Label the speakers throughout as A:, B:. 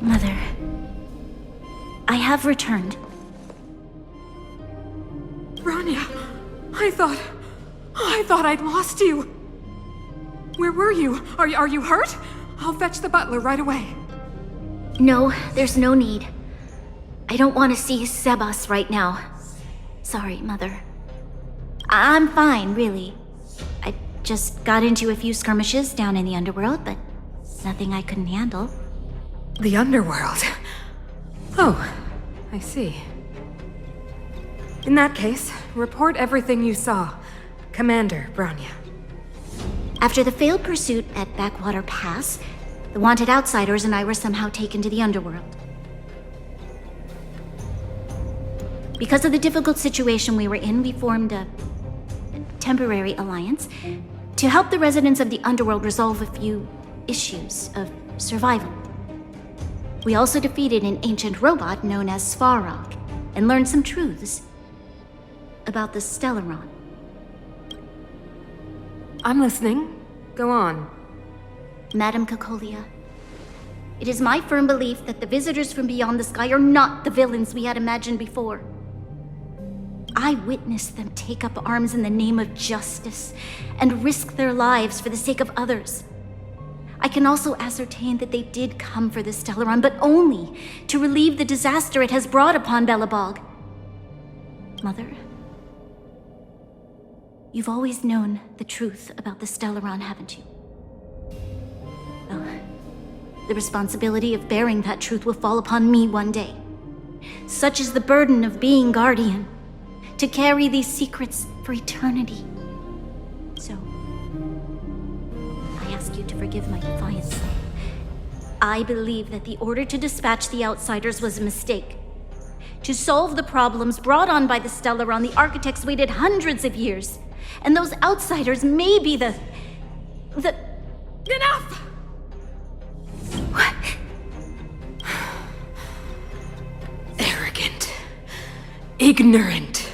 A: Mother, I have returned.
B: Bronya, I thought I'd lost you. Where were you? Are you hurt? I'll fetch the butler right away.
A: No, there's no need. I don't want to see Sebas right now. Sorry, Mother. I'm fine, really. I just got into a few skirmishes down in the underworld, but nothing I couldn't handle.
B: The underworld? Oh, I see. In that case, report everything you saw. Commander Bronya.
A: After the failed pursuit at Backwater Pass, the wanted outsiders and I were somehow taken to the underworld. Because of the difficult situation we were in, we formed a temporary alliance to help the residents of the underworld resolve a few issues of survival. We also defeated an ancient robot known as Svarog and learned some truths about the Stellaron.
B: I'm listening. Go on.
A: Madam Cocolia, it is my firm belief that the visitors from beyond the sky are not the villains we had imagined before. I witnessed them take up arms in the name of justice and risk their lives for the sake of others. I can also ascertain that they did come for the Stellaron, but only to relieve the disaster it has brought upon Belobog. Mother, you've always known the truth about the Stellaron, haven't you? Well, the responsibility of bearing that truth will fall upon me one day. Such is the burden of being Guardian, to carry these secrets for eternity. So, I ask you to forgive my defiance. I believe that the order to dispatch the outsiders was a mistake. To solve the problems brought on by the Stellaron, the architects waited hundreds of years. And those outsiders may be the...
B: Enough!
A: What?
B: Arrogant. Ignorant.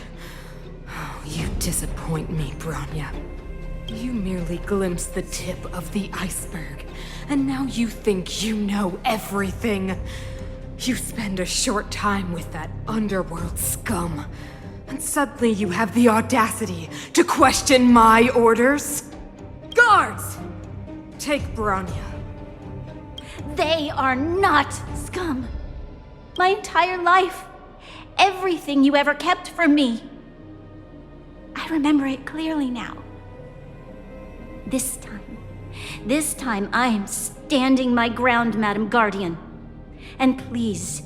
B: Oh, you disappoint me, Bronya. You merely glimpsed the tip of the iceberg, and now you think you know everything. You spend a short time with that underworld scum, and suddenly you have the audacity to question my orders? Guards! Take Bronya.
A: They are not scum. My entire life, everything you ever kept from me. I remember it clearly now. This time I am standing my ground, Madam Guardian. And please,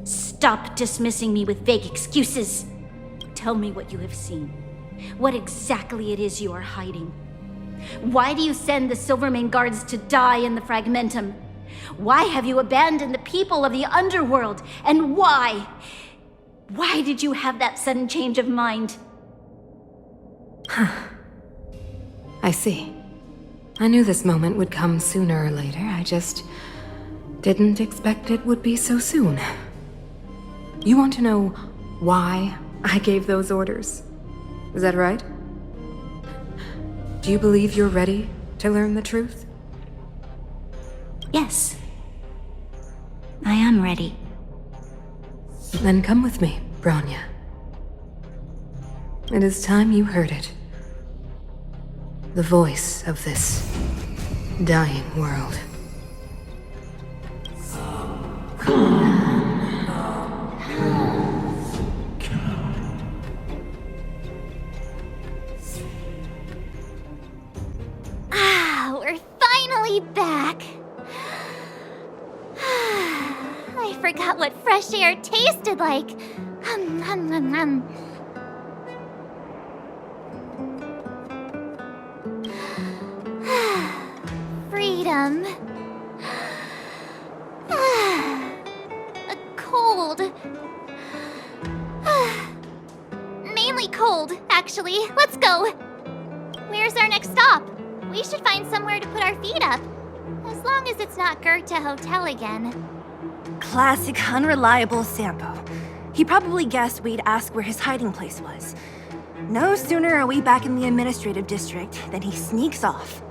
A: stop dismissing me with vague excuses. Tell me what you have seen. What exactly it is you are hiding. Why do you send the Silvermane guards to die in the Fragmentum? Why have you abandoned the people of the underworld? And why? Why did you have that sudden change of mind?
B: I see. I knew this moment would come sooner or later. I just didn't expect it would be so soon. You want to know why I gave those orders? Is that right? Do you believe you're ready to learn the truth?
A: Yes. I am ready.
B: Then come with me, Bronya. It is time you heard it. The voice of this dying world.
C: We're finally back. I forgot what fresh air tasted like. Freedom. A cold. Mainly cold, actually. Let's go. Where's our next stop? We should find somewhere to put our feet up. As long as it's not Goethe Hotel again.
D: Classic unreliable Sampo. He probably guessed we'd ask where his hiding place was. No sooner are we back in the administrative district than he sneaks off.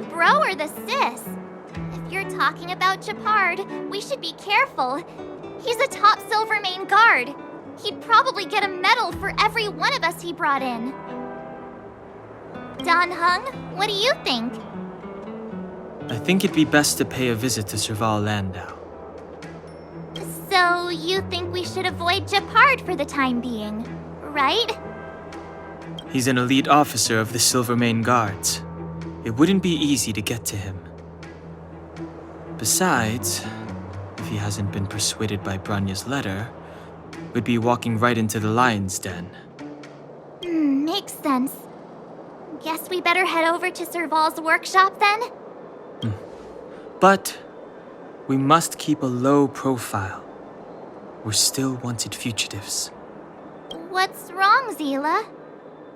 C: the bro or the sis? If you're talking about Gepard, we should be careful. He's a top Silvermane guard. He'd probably get a medal for every one of us he brought in. Dan Heng, what do you think?
E: I think it'd be best to pay a visit to Serval Landau.
C: So you think we should avoid Gepard for the time being, right?
E: He's an elite officer of the Silvermane Guards. It wouldn't be easy to get to him. Besides, if he hasn't been persuaded by Bronya's letter, we'd be walking right into the lion's den.
C: Makes sense. Guess we better head over to Serval's workshop then?
E: But we must keep a low profile. We're still wanted fugitives.
C: What's wrong, Zila?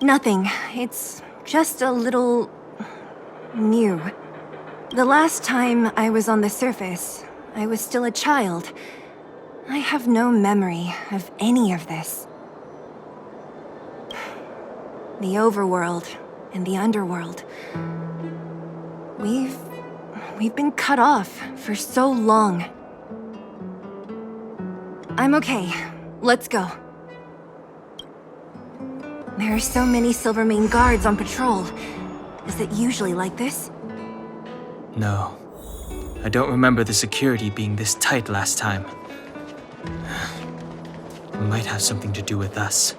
D: Nothing. It's just a little... new. The last time I was on the surface, I was still a child. I have no memory of any of this. The overworld and the underworld. We've been cut off for so long. I'm okay. Let's go. There are so many Silvermane guards on patrol. Is it usually like this?
E: No. I don't remember the security being this tight last time. It might have something to do with us.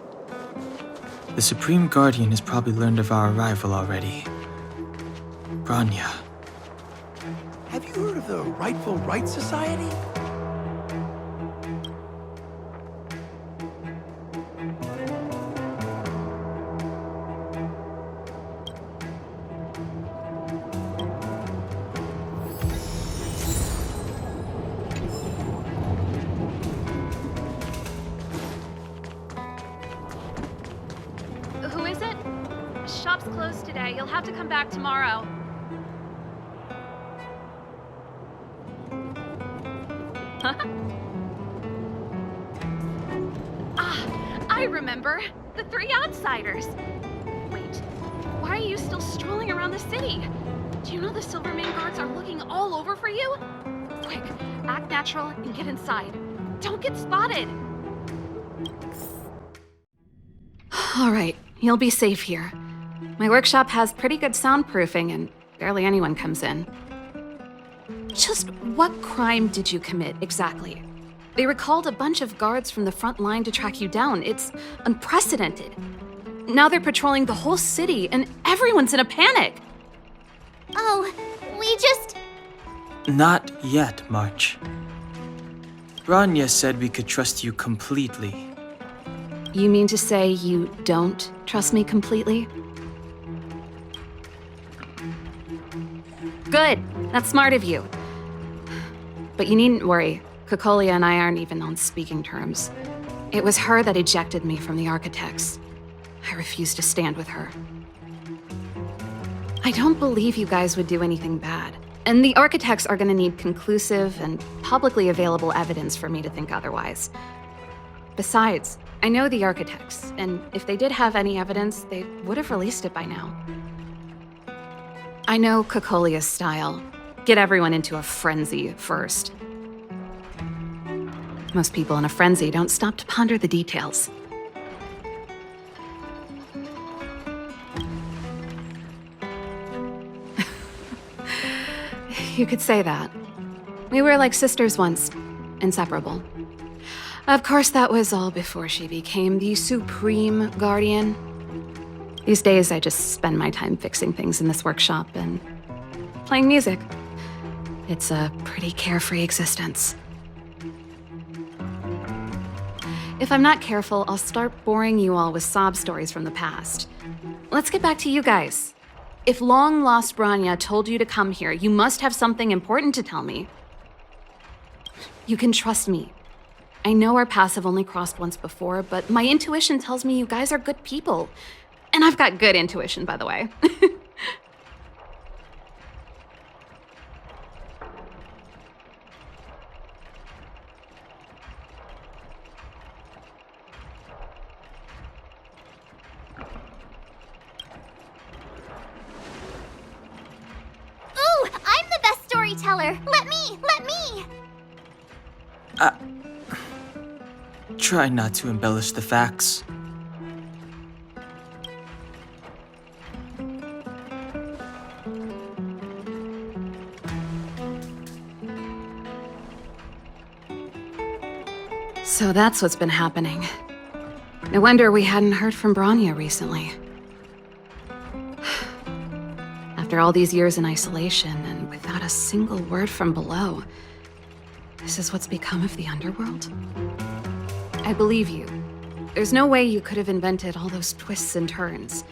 E: The Supreme Guardian has probably learned of our arrival already. Bronya.
F: Have you heard of the Rightful Right Society?
G: Who is it? Shop's closed today. You'll have to come back tomorrow. I remember. The three outsiders. Wait, why are you still strolling around the city? Do you know the Silvermane guards are looking all over for you? Quick, act natural and get inside. Don't get spotted.
B: All right, you'll be safe here. My workshop has pretty good soundproofing and barely anyone comes in. Just what crime did you commit exactly? They recalled a bunch of guards from the front line to track you down. It's unprecedented. Now they're patrolling the whole city and everyone's in a panic.
C: Oh, we just...
E: Not yet, March. Bronya said we could trust you completely.
B: You mean to say you don't trust me completely? Good. That's smart of you. But you needn't worry. Kokolia and I aren't even on speaking terms. It was her that ejected me from the Architects. I refuse to stand with her. I don't believe you guys would do anything bad. And the Architects are gonna need conclusive and publicly available evidence for me to think otherwise. Besides, I know the Architects, and if they did have any evidence, they would have released it by now. I know Kokolia's style. Get everyone into a frenzy first. Most people in a frenzy don't stop to ponder the details. You could say that. We were like sisters once, inseparable. Of course, that was all before she became the Supreme Guardian. These days, I just spend my time fixing things in this workshop and playing music. It's a pretty carefree existence. If I'm not careful, I'll start boring you all with sob stories from the past. Let's get back to you guys. If long-lost Bronya told you to come here, you must have something important to tell me. You can trust me. I know our paths have only crossed once before, but my intuition tells me you guys are good people. And I've got good intuition, by the way.
E: Try not to embellish the facts.
B: So that's what's been happening. No wonder we hadn't heard from Bronya recently. After all these years in isolation and without a single word from below, this is what's become of the underworld? I believe you. There's no way you could have invented all those twists and turns.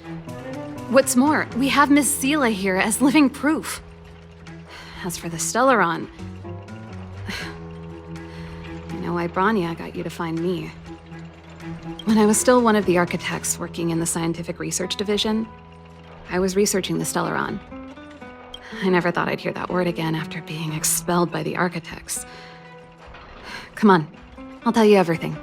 B: What's more, we have Miss Seela here as living proof. As for the Stellaron, I know why Bronya got you to find me. When I was still one of the architects working in the scientific research division, I was researching the Stellaron. I never thought I'd hear that word again after being expelled by the architects. Come on, I'll tell you everything.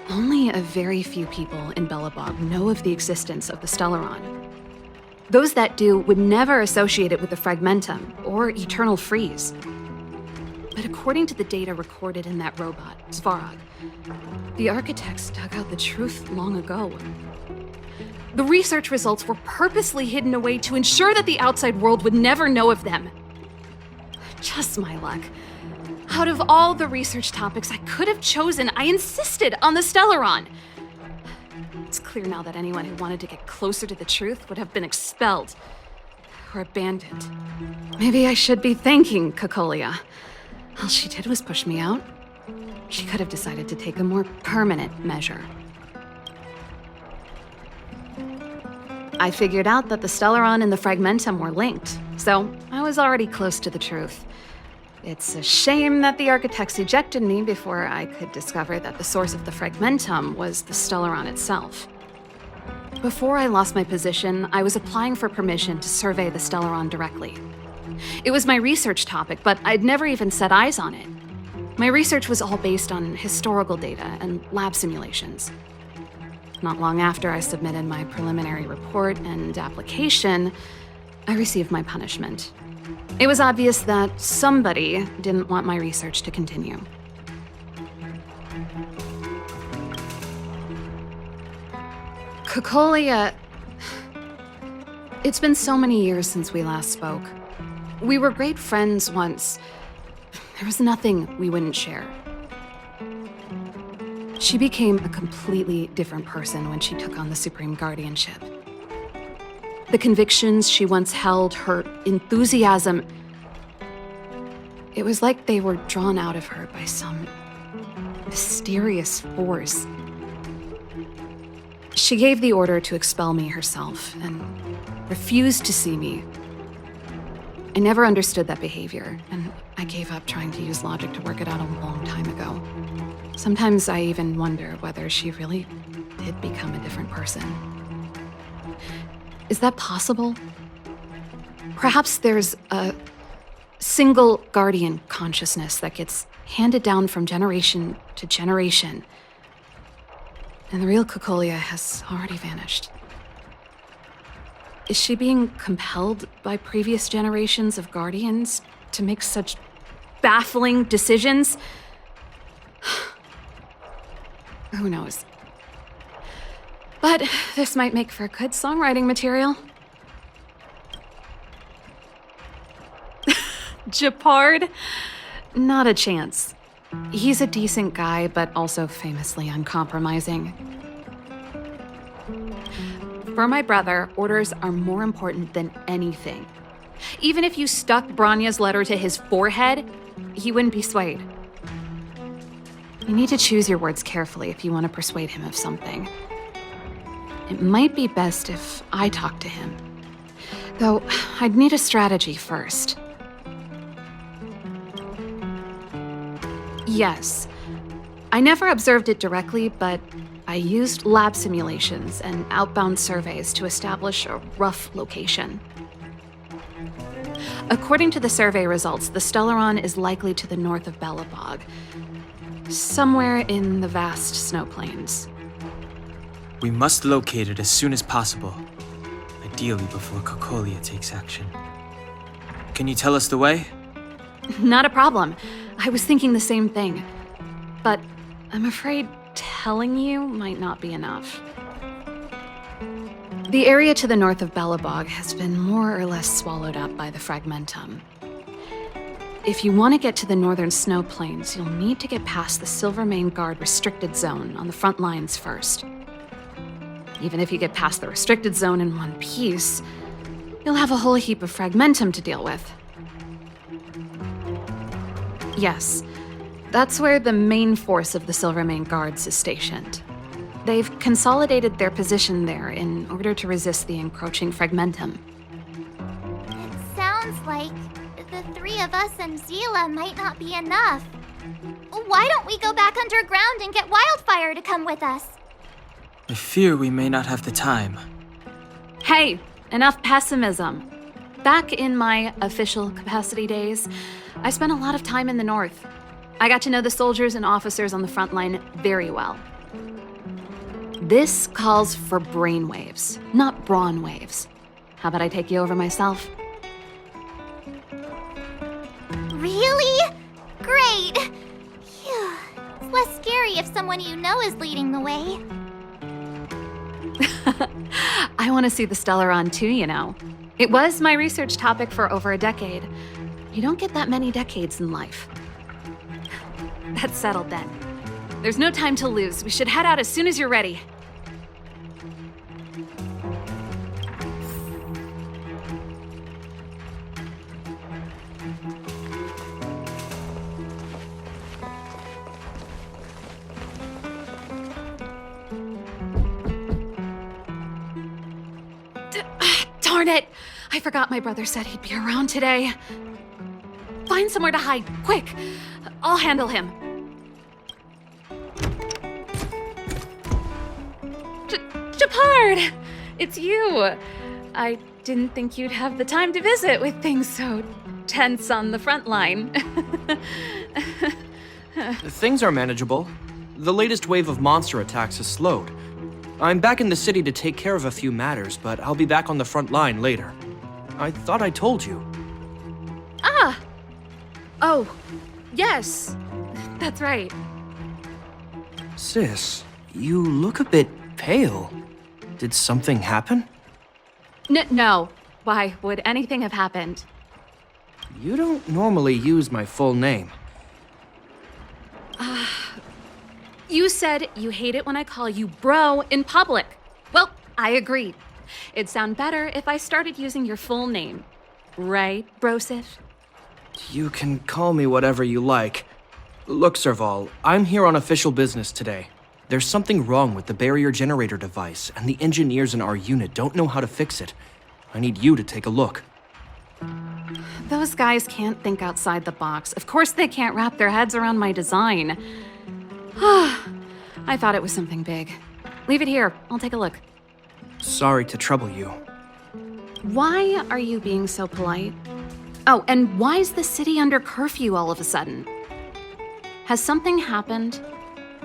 B: Only a very few people in Belobog know of the existence of the Stellaron. Those that do would never associate it with the Fragmentum or Eternal Freeze. But according to the data recorded in that robot, Svarog, the architects dug out the truth long ago. The research results were purposely hidden away to ensure that the outside world would never know of them. Just my luck. Out of all the research topics I could have chosen, I insisted on the Stellaron. It's clear now that anyone who wanted to get closer to the truth would have been expelled or abandoned. Maybe I should be thanking Cocolia. All she did was push me out. She could have decided to take a more permanent measure. I figured out that the Stellaron and the Fragmentum were linked, so I was already close to the truth. It's a shame that the architects ejected me before I could discover that the source of the Fragmentum was the Stellaron itself. Before I lost my position, I was applying for permission to survey the Stellaron directly. It was my research topic, but I'd never even set eyes on it. My research was all based on historical data and lab simulations. Not long after I submitted my preliminary report and application, I received my punishment. It was obvious that somebody didn't want my research to continue. Cocolia... It's been so many years since we last spoke. We were great friends once. There was nothing we wouldn't share. She became a completely different person when she took on the Supreme Guardianship. The convictions she once held, her enthusiasm, it was like they were drawn out of her by some mysterious force. She gave the order to expel me herself and refused to see me. I never understood that behavior, and I gave up trying to use logic to work it out a long time ago. Sometimes I even wonder whether she really did become a different person. Is that possible? Perhaps there's a single guardian consciousness that gets handed down from generation to generation, and the real Cocolia has already vanished. Is she being compelled by previous generations of guardians to make such baffling decisions? Who knows? But this might make for good songwriting material. Gepard? Not a chance. He's a decent guy, but also famously uncompromising. For my brother, orders are more important than anything. Even if you stuck Bronya's letter to his forehead, he wouldn't be swayed. You need to choose your words carefully if you want to persuade him of something. It might be best if I talk to him. Though, I'd need a strategy first. Yes. I never observed it directly, but I used lab simulations and outbound surveys to establish a rough location. According to the survey results, the Stellaron is likely to the north of Belobog, somewhere in the vast snow plains.
E: We must locate it as soon as possible. I ideally before Kokolia takes action. Can you tell us the way?
G: Not a problem. I was thinking the same thing. But I'm afraid telling you might not be enough. The area to the north of Belobog has been more or less swallowed up by the Fragmentum. If you want to get to the northern snow plains, you'll need to get past the Silvermane Guard restricted zone on the front lines first. Even if you get past the restricted zone in one piece, you'll have a whole heap of Fragmentum to deal with. Yes, that's where the main force of the Silvermane Guards is stationed. They've consolidated their position there in order to resist the encroaching Fragmentum.
C: It sounds like the three of us and Zila might not be enough. Why don't we go back underground and get Wildfire to come with us?
E: I fear we may not have the time.
G: Hey, enough pessimism. Back in my official capacity days, I spent a lot of time in the north. I got to know the soldiers and officers on the front line very well. This calls for brainwaves, not brawn waves. How about I take you over myself?
C: Really? Great! Phew. It's less scary if someone you know is leading the way.
G: I want to see the Stellaron too, you know. It was my research topic for over a decade. You don't get that many decades in life. That's settled then. There's no time to lose. We should head out as soon as you're ready. Darn it! I forgot my brother said he'd be around today. Find somewhere to hide, quick! I'll handle him. Gepard! It's you! I didn't think you'd have the time to visit with things so tense on the front line.
H: Things are manageable. The latest wave of monster attacks has slowed. I'm back in the city to take care of a few matters, but I'll be back on the front line later. I thought I told you.
G: Ah! Oh, yes. That's right.
H: Sis, you look a bit pale. Did something happen?
G: No. Why would anything have happened?
H: You don't normally use my full name.
G: You said you hate it when I call you bro in public. Well, I agreed. It'd sound better if I started using your full name. Right, Brosif?
H: You can call me whatever you like. Look, Serval, I'm here on official business today. There's something wrong with the barrier generator device, and the engineers in our unit don't know how to fix it. I need you to take a look.
G: Those guys can't think outside the box. Of course they can't wrap their heads around my design. I thought it was something big. Leave it here. I'll take a look.
H: Sorry to trouble you.
G: Why are you being so polite? Oh, and why is the city under curfew all of a sudden? Has something happened?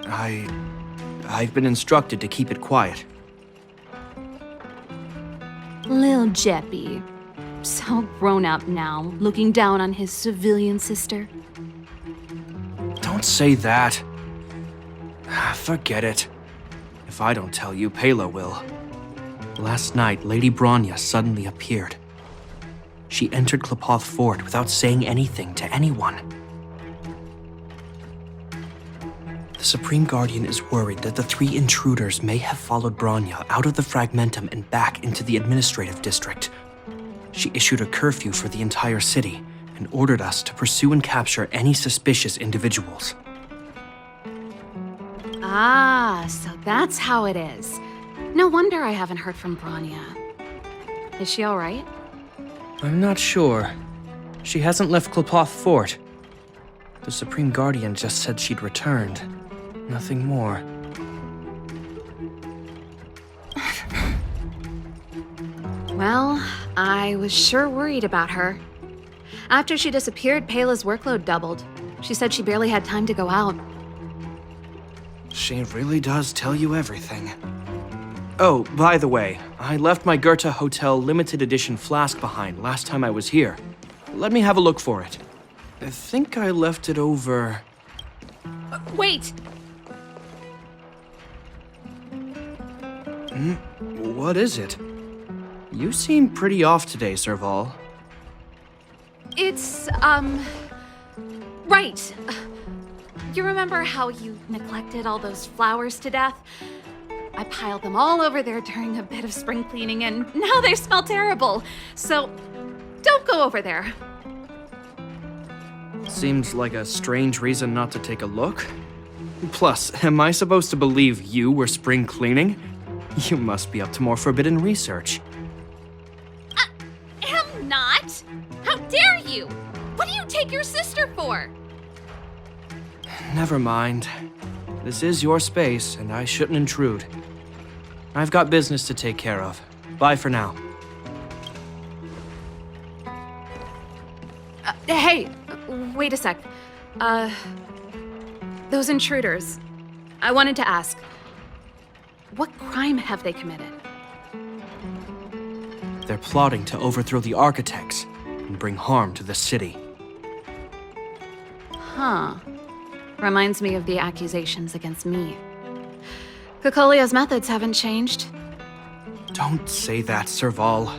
H: I've been instructed to keep it quiet.
G: Lil Jeppy. So grown up now, looking down on his civilian sister.
H: Don't say that. Forget it. If I don't tell you, Pela will. Last night, Lady Bronya suddenly appeared. She entered Klapoth Fort without saying anything to anyone. The Supreme Guardian is worried that the three intruders may have followed Bronya out of the Fragmentum and back into the administrative district. She issued a curfew for the entire city and ordered us to pursue and capture any suspicious individuals.
G: Ah, so that's how it is. No wonder I haven't heard from Bronya. Is she all right?
H: I'm not sure. She hasn't left Klapoth Fort. The Supreme Guardian just said she'd returned. Nothing more.
G: Well, I was sure worried about her. After she disappeared, Pela's workload doubled. She said she barely had time to go out.
H: She really does tell you everything. Oh, by the way, I left my Goethe Hotel limited edition flask behind last time I was here. Let me have a look for it. I think I left it over...
G: Wait!
H: What is it? You seem pretty off today, Serval.
G: It's, right. You remember how you neglected all those flowers to death? I piled them all over there during a bit of spring cleaning, and now they smell terrible. So, don't go over there.
H: Seems like a strange reason not to take a look. Plus, am I supposed to believe you were spring cleaning? You must be up to more forbidden research.
G: Am not! How dare you! What do you take your sister for?
H: Never mind. This is your space, and I shouldn't intrude. I've got business to take care of. Bye for now.
G: Hey, wait a sec. Those intruders. I wanted to ask, what crime have they committed?
H: They're plotting to overthrow the architects and bring harm to the city.
G: Huh. Reminds me of the accusations against me. Cocolia's methods haven't changed.
H: Don't say that, Serval.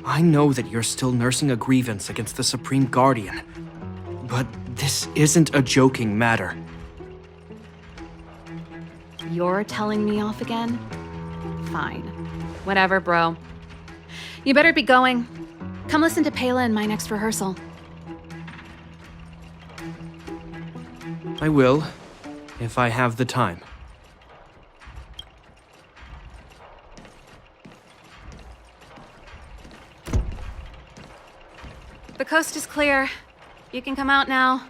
H: I know that you're still nursing a grievance against the Supreme Guardian, but this isn't a joking matter.
G: You're telling me off again? Fine. Whatever, bro. You better be going. Come listen to Pela in my next rehearsal.
H: I will, if I have the time.
G: The coast is clear. You can come out now.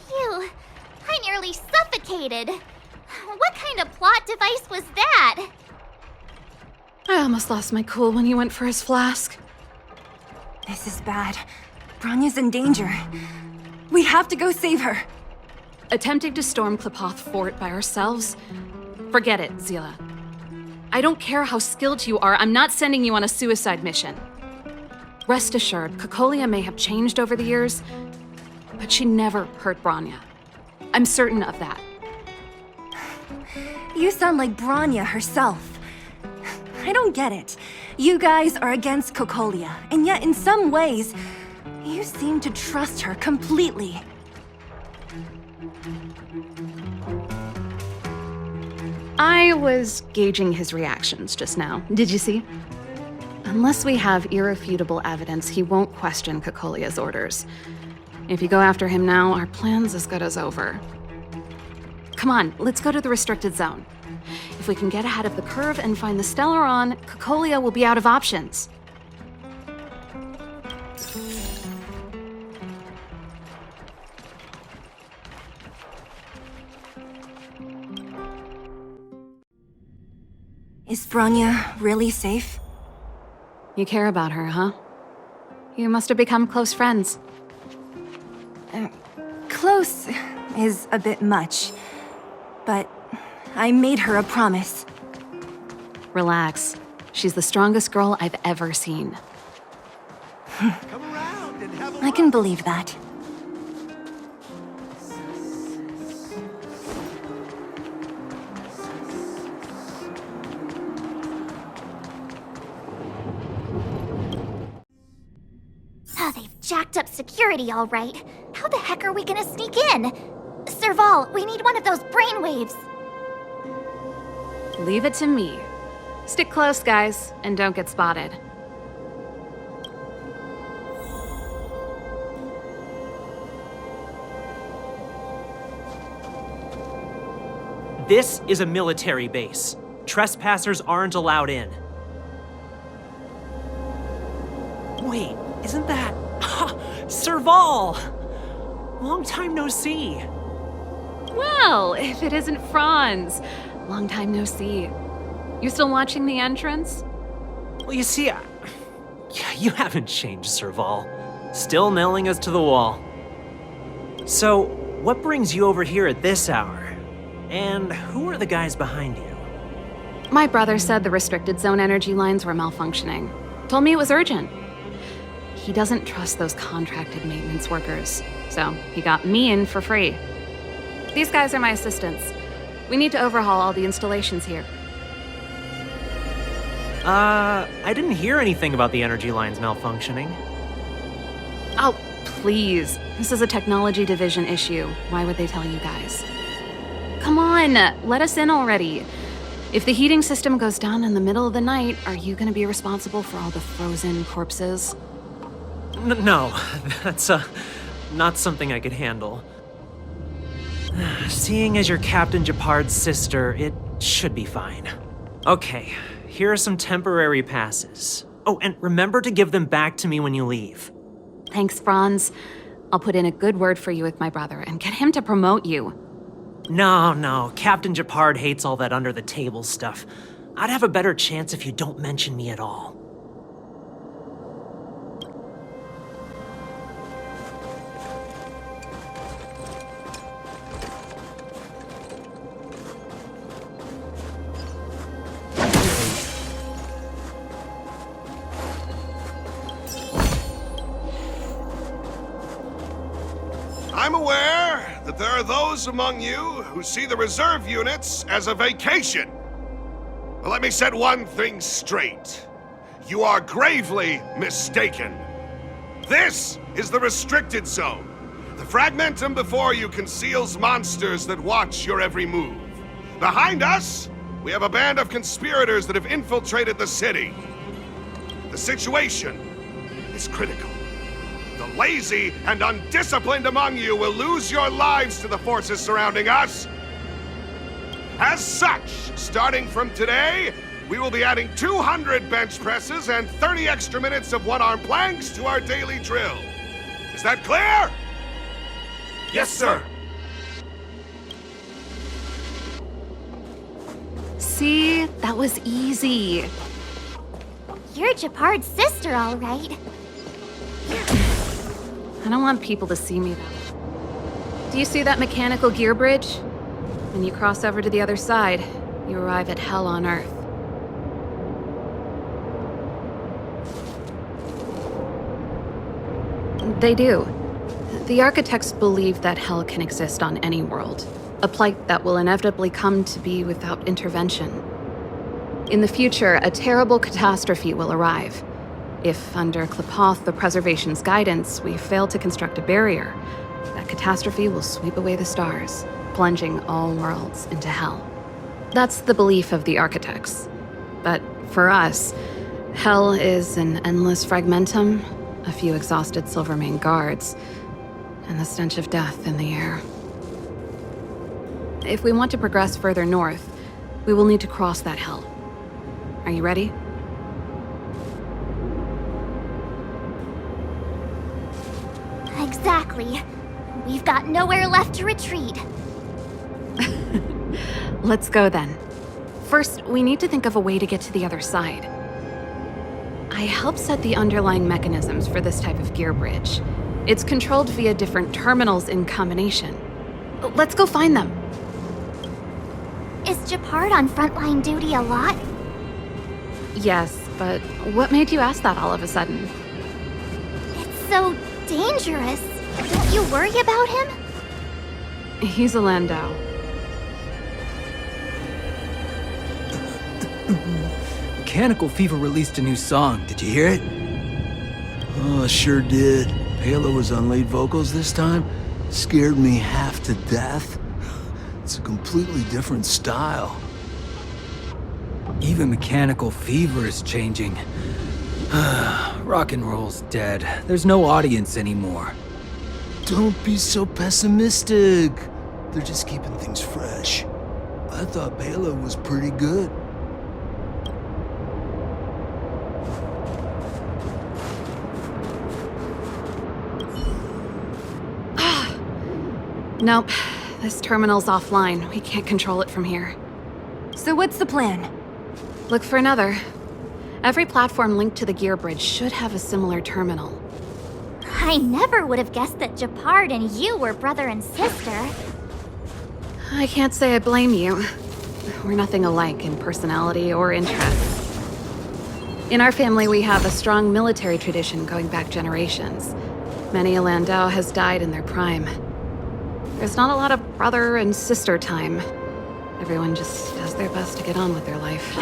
C: Phew, I nearly suffocated. What kind of plot device was that?
G: I almost lost my cool when he went for his flask.
D: This is bad. Bronya's in danger. We have to go save her.
G: Attempting to storm Klepoth Fort by ourselves? Forget it, Zila. I don't care how skilled you are, I'm not sending you on a suicide mission. Rest assured, Cocolia may have changed over the years, but she never hurt Bronya. I'm certain of that.
D: You sound like Bronya herself. I don't get it. You guys are against Cocolia, and yet in some ways, you seem to trust her completely.
G: I was gauging his reactions just now. Did you see? Unless we have irrefutable evidence, he won't question Cocolia's orders. If you go after him now, our plan's as good as over. Come on, let's go to the restricted zone. If we can get ahead of the curve and find the Stellaron, Cocolia will be out of options.
D: Is Bronya really safe?
G: You care about her, huh? You must have become close friends.
D: Close is a bit much, but I made her a promise.
G: Relax. She's the strongest girl I've ever seen.
F: Come around and have a
D: I can believe that.
C: Oh, they've jacked up security all right. How the heck are we gonna sneak in? Serval, we need one of those brainwaves.
G: Leave it to me. Stick close, guys, and don't get spotted.
I: This is a military base. Trespassers aren't allowed in. Wait, isn't that... Serval! Long time no see.
G: Well, if it isn't Franz. Long time no see. You still watching the entrance?
I: Well, you see, you haven't changed, Serval. Still nailing us to the wall. So, what brings you over here at this hour? And who are the guys behind you?
G: My brother said the restricted zone energy lines were malfunctioning. Told me it was urgent. He doesn't trust those contracted maintenance workers, so he got me in for free. These guys are my assistants. We need to overhaul all the installations here.
I: I didn't hear anything about the energy lines malfunctioning.
G: Oh, please. This is a technology division issue. Why would they tell you guys? Come on, let us in already. If the heating system goes down in the middle of the night, are you gonna be responsible for all the frozen corpses?
I: No, that's not something I could handle. Seeing as you're Captain Gepard's sister, it should be fine. Okay, here are some temporary passes. Oh, and remember to give them back to me when you leave.
G: Thanks, Franz. I'll put in a good word for you with my brother and get him to promote you.
I: No, Captain Gepard hates all that under-the-table stuff. I'd have a better chance if you don't mention me at all.
F: I'm aware that there are those among you who see the reserve units as a vacation. But let me set one thing straight. You are gravely mistaken. This is the restricted zone. The fragmentum before you conceals monsters that watch your every move. Behind us, we have a band of conspirators that have infiltrated the city. The situation is critical. The lazy and undisciplined among you will lose your lives to the forces surrounding us. As such, starting from today, we will be adding 200 bench presses and 30 extra minutes of one-arm planks to our daily drill. Is that clear? Yes, sir.
G: See, that was easy.
C: You're Gepard's sister, all right.
G: I don't want people to see me that way. Do you see that mechanical gear bridge? When you cross over to the other side, you arrive at Hell on Earth. They do. The architects believe that Hell can exist on any world, a plight that will inevitably come to be without intervention. In the future, a terrible catastrophe will arrive. If, under Klapoth the Preservation's guidance, we fail to construct a barrier, that catastrophe will sweep away the stars, plunging all worlds into Hell. That's the belief of the architects. But for us, Hell is an endless fragmentum, a few exhausted Silvermane guards, and the stench of death in the air. If we want to progress further north, we will need to cross that Hell. Are you ready?
C: Exactly. We've got nowhere left to retreat.
G: Let's go then. First, we need to think of a way to get to the other side. I helped set the underlying mechanisms for this type of gear bridge. It's controlled via different terminals in combination. Let's go find them.
C: Is Gepard on frontline duty a lot?
G: Yes, but what made you ask that all of a sudden?
C: It's so dangerous. Don't you worry about him?
G: He's a Landau.
J: Mechanical Fever released a new song. Did you hear it?
K: Oh, I sure did. Palo was on lead vocals this time. Scared me half to death. It's a completely different style.
J: Even Mechanical Fever is changing. Rock and roll's dead. There's no audience anymore.
K: Don't be so pessimistic. They're just keeping things fresh. I thought Palo was pretty good.
G: Nope. This terminal's offline. We can't control it from here.
D: So what's the plan?
G: Look for another. Every platform linked to the gear bridge should have a similar terminal.
C: I never would have guessed that Gepard and you were brother and sister.
G: I can't say I blame you. We're nothing alike in personality or interests. In our family, we have a strong military tradition going back generations. Many a Landau has died in their prime. There's not a lot of brother and sister time. Everyone just does their best to get on with their life.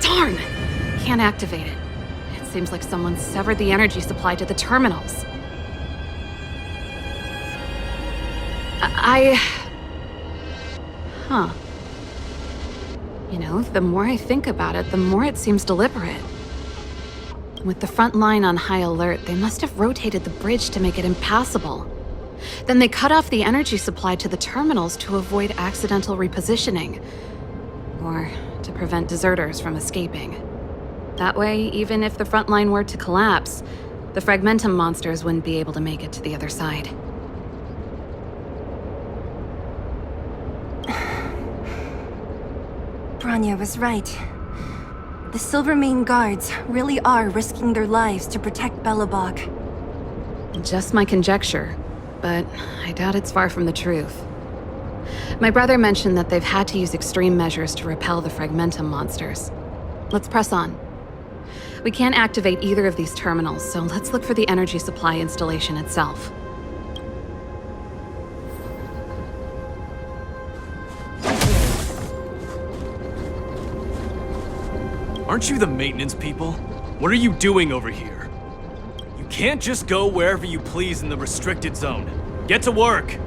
G: Darn! Can't activate it. It seems like someone severed the energy supply to the terminals. Huh. You know, the more I think about it, the more it seems deliberate. With the front line on high alert, they must have rotated the bridge to make it impassable. Then they cut off the energy supply to the terminals to avoid accidental repositioning. Or to prevent deserters from escaping. That way, even if the front line were to collapse, the Fragmentum monsters wouldn't be able to make it to the other side.
D: Bronya was right. The Silvermane guards really are risking their lives to protect Belobog.
G: Just my conjecture, but I doubt it's far from the truth. My brother mentioned that they've had to use extreme measures to repel the Fragmentum monsters. Let's press on. We can't activate either of these terminals, so let's look for the energy supply installation itself.
L: Aren't you the maintenance people? What are you doing over here? You can't just go wherever you please in the restricted zone. Get to work!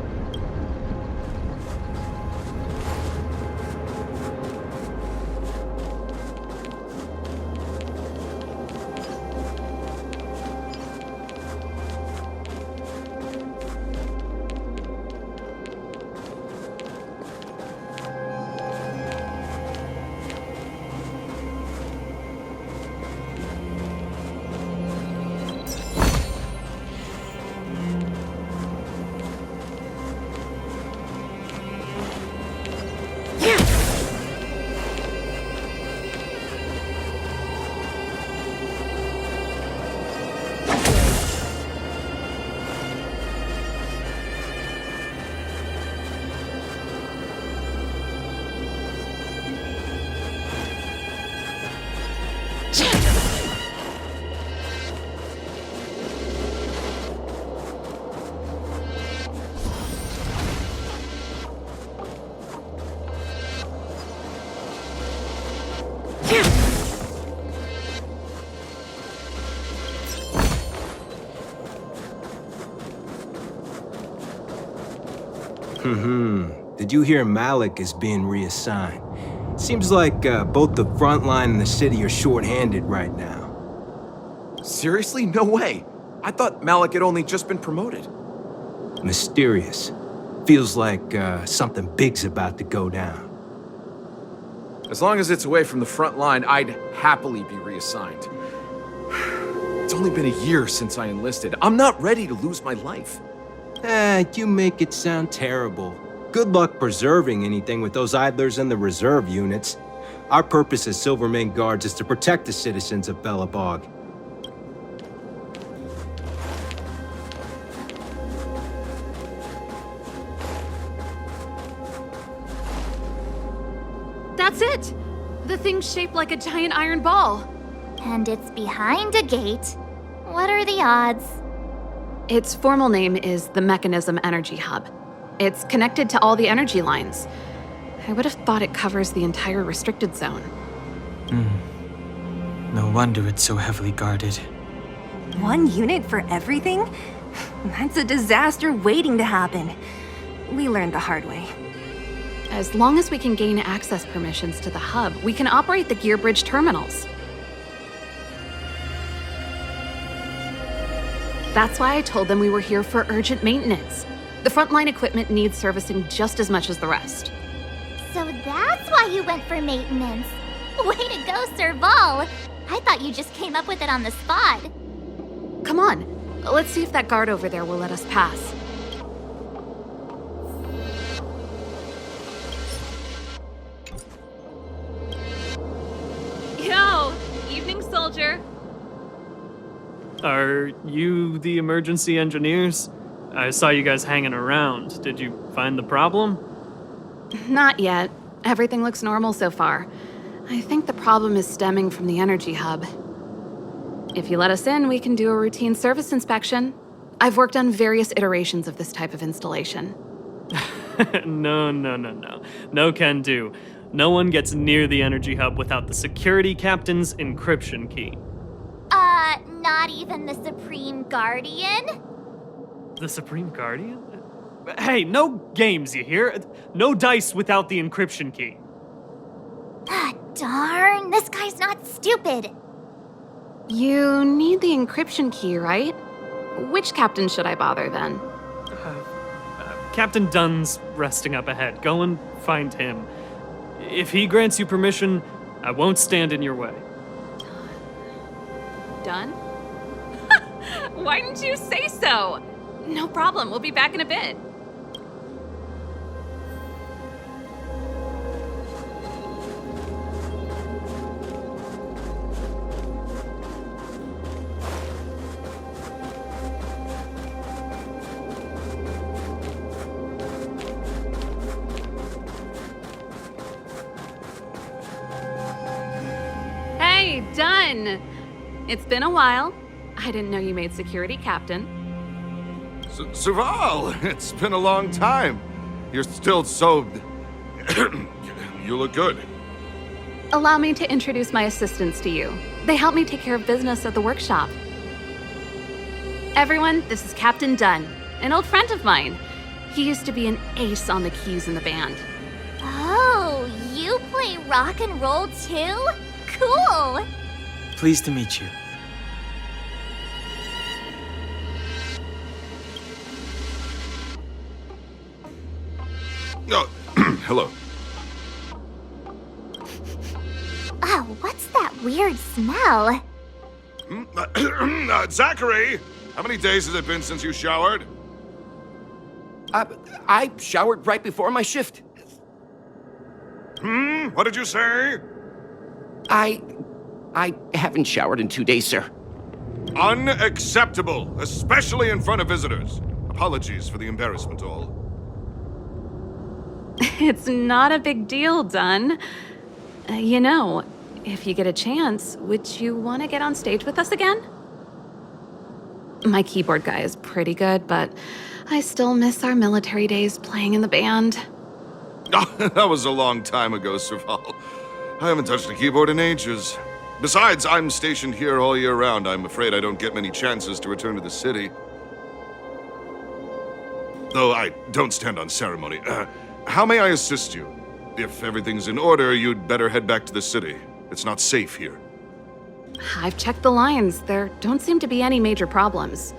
M: Did you hear Malik is being reassigned? Seems like both the front line and the city are short-handed right now.
N: Seriously? No way. I thought Malik had only just been promoted.
M: Mysterious. Feels like something big's about to go down.
N: As long as it's away from the front line, I'd happily be reassigned. It's only been a year since I enlisted. I'm not ready to lose my life.
M: You make it sound terrible. Good luck preserving anything with those idlers and the reserve units. Our purpose as Silvermane Guards is to protect the citizens of Belobog.
G: That's it! The thing's shaped like a giant iron ball.
C: And it's behind a gate. What are the odds?
G: Its formal name is the Mechanism Energy Hub. It's connected to all the energy lines. I would have thought it covers the entire restricted zone.
E: No wonder it's so heavily guarded.
D: One unit for everything? That's a disaster waiting to happen. We learned the hard way.
G: As long as we can gain access permissions to the hub, we can operate the gear bridge terminals. That's why I told them we were here for urgent maintenance. The frontline equipment needs servicing just as much as the rest.
C: So that's why you went for maintenance. Way to go, Serval! I thought you just came up with it on the spot.
G: Come on, let's see if that guard over there will let us pass. Yo, evening, soldier.
L: Are you the emergency engineers? I saw you guys hanging around. Did you find the problem?
G: Not yet. Everything looks normal so far. I think the problem is stemming from the energy hub. If you let us in, we can do a routine service inspection. I've worked on various iterations of this type of installation.
L: No. No can do. No one gets near the energy hub without the security captain's encryption key.
C: Not even the Supreme Guardian?
L: The Supreme Guardian? Hey, no games, you hear? No dice without the encryption key.
C: Ah, darn, this guy's not stupid.
G: You need the encryption key, right? Which captain should I bother then?
L: Captain Dunn's resting up ahead. Go and find him. If he grants you permission, I won't stand in your way.
G: Done? Why didn't you say so? No problem, we'll be back in a bit. Hey, Dunn! It's been a while. I didn't know you made security captain.
F: Serval, it's been a long time. You're still so... You look good.
G: Allow me to introduce my assistants to you. They help me take care of business at the workshop. Everyone, this is Captain Dunn, an old friend of mine. He used to be an ace on the keys in the band.
C: Oh, you play rock and roll too? Cool!
E: Pleased to meet you.
F: Oh, hello.
C: Oh, what's that weird smell?
F: Zachary, how many days has it been since you showered?
O: I showered right before my shift.
F: What did you say?
O: I haven't showered in 2 days, sir.
F: Unacceptable, especially in front of visitors. Apologies for the embarrassment, all.
G: It's not a big deal, Dunn. You know, if you get a chance, would you want to get on stage with us again? My keyboard guy is pretty good, but I still miss our military days playing in the band.
F: That was a long time ago, Serval. I haven't touched a keyboard in ages. Besides, I'm stationed here all year round. I'm afraid I don't get many chances to return to the city. Though I don't stand on ceremony. How may I assist you? If everything's in order, you'd better head back to the city. It's not safe here.
G: I've checked the lines. There don't seem to be any major problems.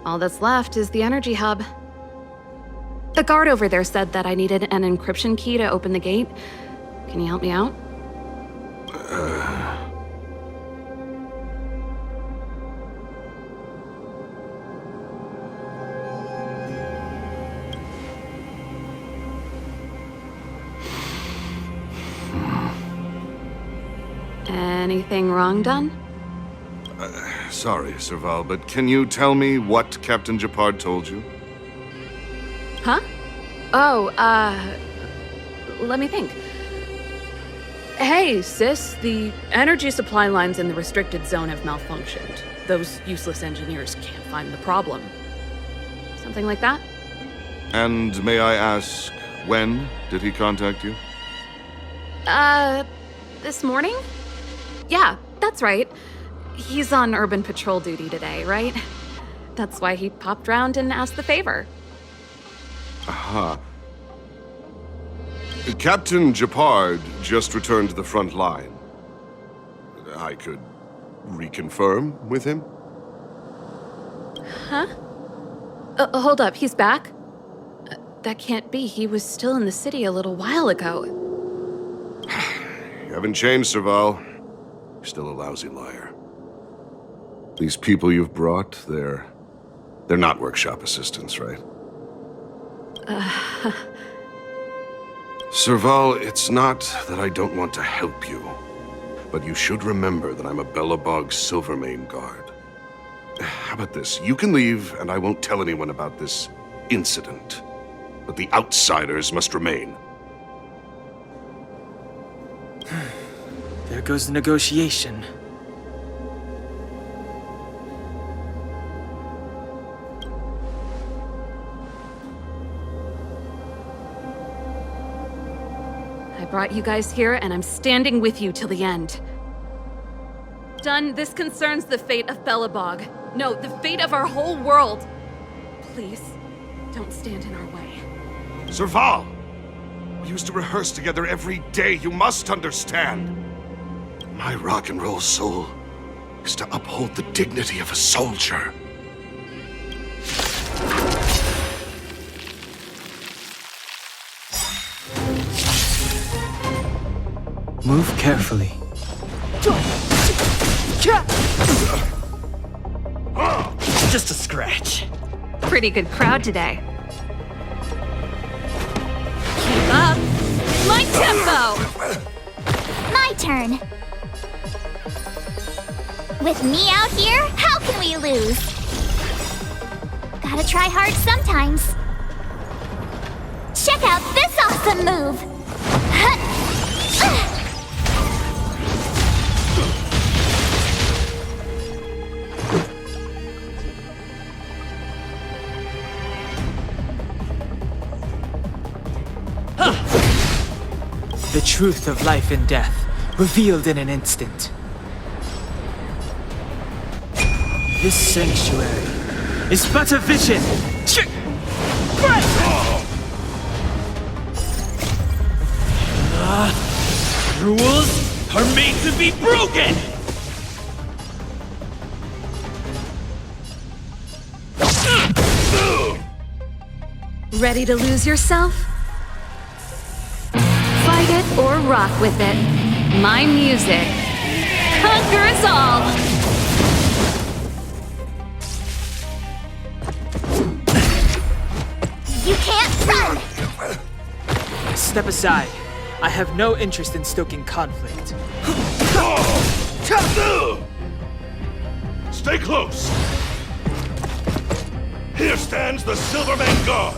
G: All that's left is the energy hub. The guard over there said that I needed an encryption key to open the gate. Can you help me out? Anything wrong, Dunn?
F: Sorry, Serval, but can you tell me what Captain Gepard told you?
G: Huh? Oh, let me think. Hey, sis, the energy supply lines in the restricted zone have malfunctioned. Those useless engineers can't find the problem. Something like that?
F: And may I ask, when did he contact you?
G: This morning? Yeah, that's right. He's on urban patrol duty today, right? That's why he popped round and asked the favor.
F: Aha. Captain Gepard just returned to the front line. I could reconfirm with him?
G: Huh? Hold up, he's back? That can't be. He was still in the city a little while ago.
F: You haven't changed, Serval. You're still a lousy liar. These people you've brought, they're not workshop assistants, right? Serval, it's not that I don't want to help you, but you should remember that I'm a Belobog Silvermane guard. How about this? You can leave, and I won't tell anyone about this incident. But the outsiders must remain.
E: There goes the negotiation.
G: I brought you guys here, and I'm standing with you till the end. Done. This concerns the fate of Belobog. No, the fate of our whole world. Please, don't stand in our way.
F: Serval! We used to rehearse together every day, you must understand. My rock and roll soul is to uphold the dignity of a soldier.
E: Move carefully.
I: Just a scratch.
G: Pretty good crowd today. Keep up. My tempo!
C: My turn. With me out here, how can we lose? Gotta try hard sometimes. Check out this awesome move!
E: The truth of life and death, revealed in an instant. This sanctuary is but a vision.
L: Rules are made to be broken!
G: Ready to lose yourself? Fight it or rock with it. My music conquers all!
C: You can't run!
E: Step aside. I have no interest in stoking conflict.
F: Stay close! Here stands the Silvermane Guard!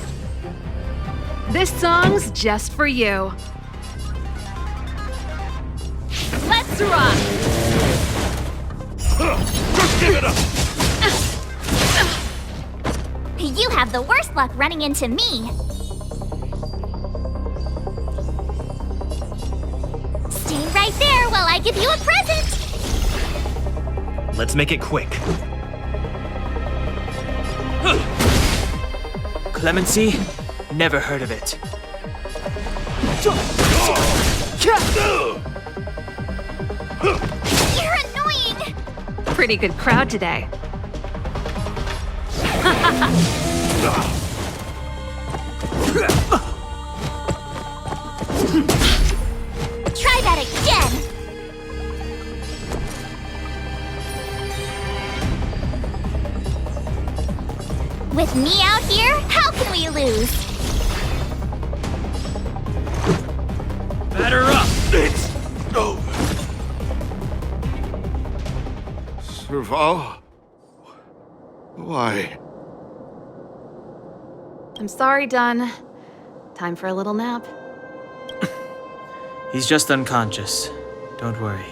G: This song's just for you. Let's rock!
F: Just give it up!
C: You have the worst luck running into me. Stay right there while I give you a present!
I: Let's make it quick.
E: Clemency? Never heard of it.
C: You're annoying!
G: Pretty good crowd today.
C: Try that again! With me out here, how can we lose?
L: Batter up!
F: It's over. Serval? Why?
G: I'm sorry, Dunn. Time for a little nap.
E: He's just unconscious. Don't worry.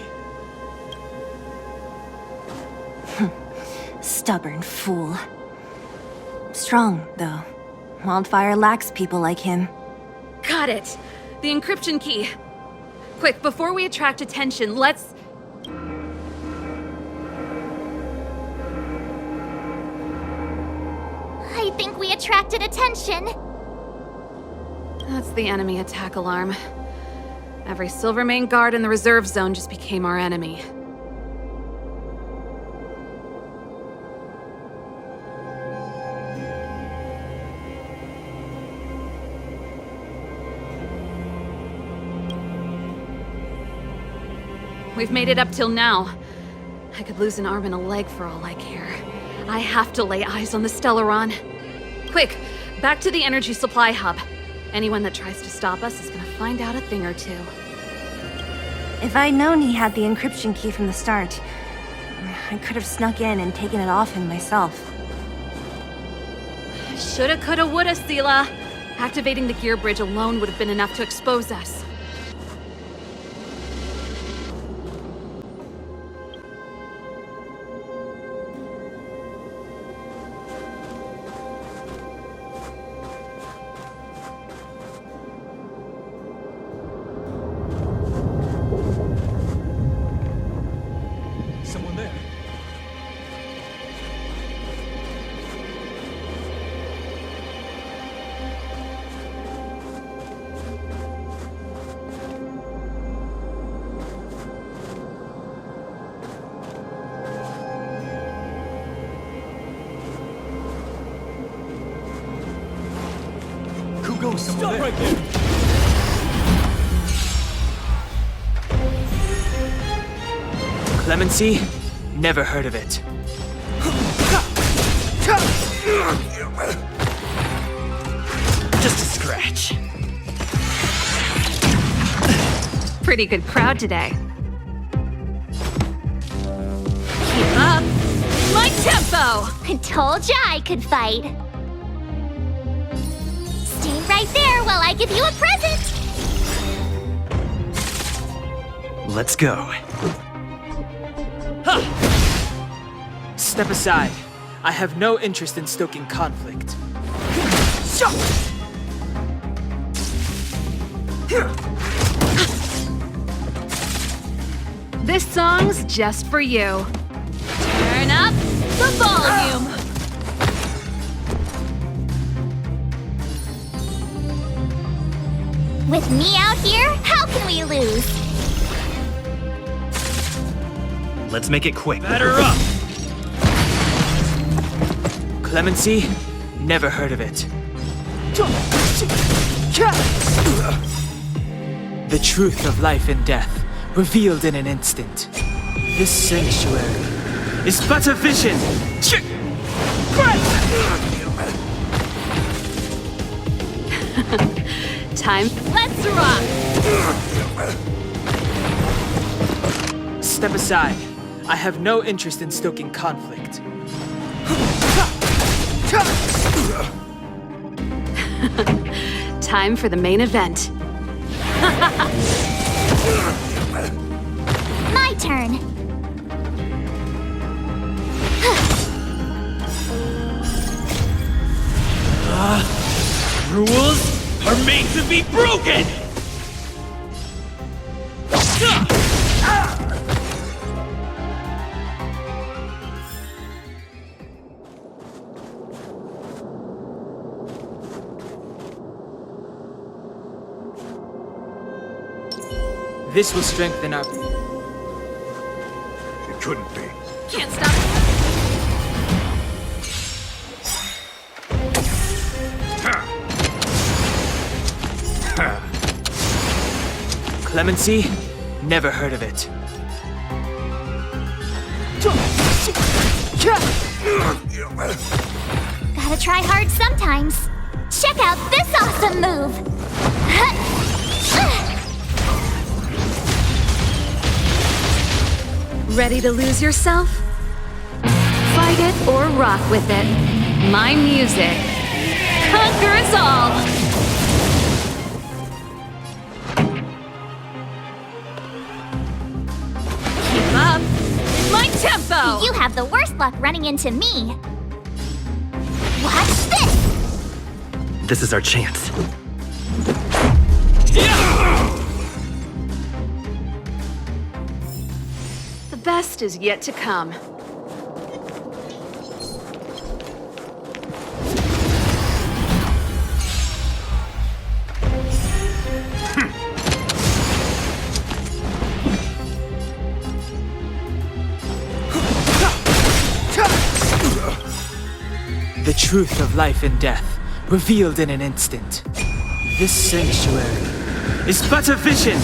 D: Stubborn fool. Strong, though. Wildfire lacks people like him.
G: Got it! The encryption key. Quick, before we attract attention, let's...
C: I think we attracted attention.
G: That's the enemy attack alarm. Every Silvermane guard in the reserve zone just became our enemy. We've made it up till now. I could lose an arm and a leg for all I care. I have to lay eyes on the Stellaron. Quick, back to the energy supply hub. Anyone that tries to stop us is gonna find out a thing or two.
D: If I'd known he had the encryption key from the start, I could have snuck in and taken it off him myself.
G: Shoulda, coulda, woulda, Sela. Activating the gear bridge alone would have been enough to expose us.
L: Someone there. Kugo, someone there. Right there.
E: Clemency? Never heard of it. Just a scratch.
G: Pretty good crowd today. Keep up! My tempo!
C: I told ya I could fight. Stay right there while I give you a present.
E: Let's go. Step aside. I have no interest in stoking conflict.
G: This song's just for you. Turn up the volume!
C: With me out here, how can we lose?
E: Let's make it quick. Batter up! Clemency? Never heard of it. The truth of life and death, revealed in an instant. This sanctuary is but a vision!
G: Time. Let's rock!
E: Step aside. I have no interest in stoking conflict.
G: Time for the main event.
C: My turn.
L: Rules are made to be broken!
E: This will strengthen our...
F: It couldn't be.
G: Can't stop.
E: Clemency? Never heard of it.
C: Gotta try hard sometimes. Check out this awesome move.
G: Ready to lose yourself? Fight it or rock with it. My music conquers all!
C: tempo! You have the worst luck running into me. Watch this!
H: This is our chance.
G: The best is yet to come.
P: The truth of life and death, revealed in an instant. This sanctuary is but a vision.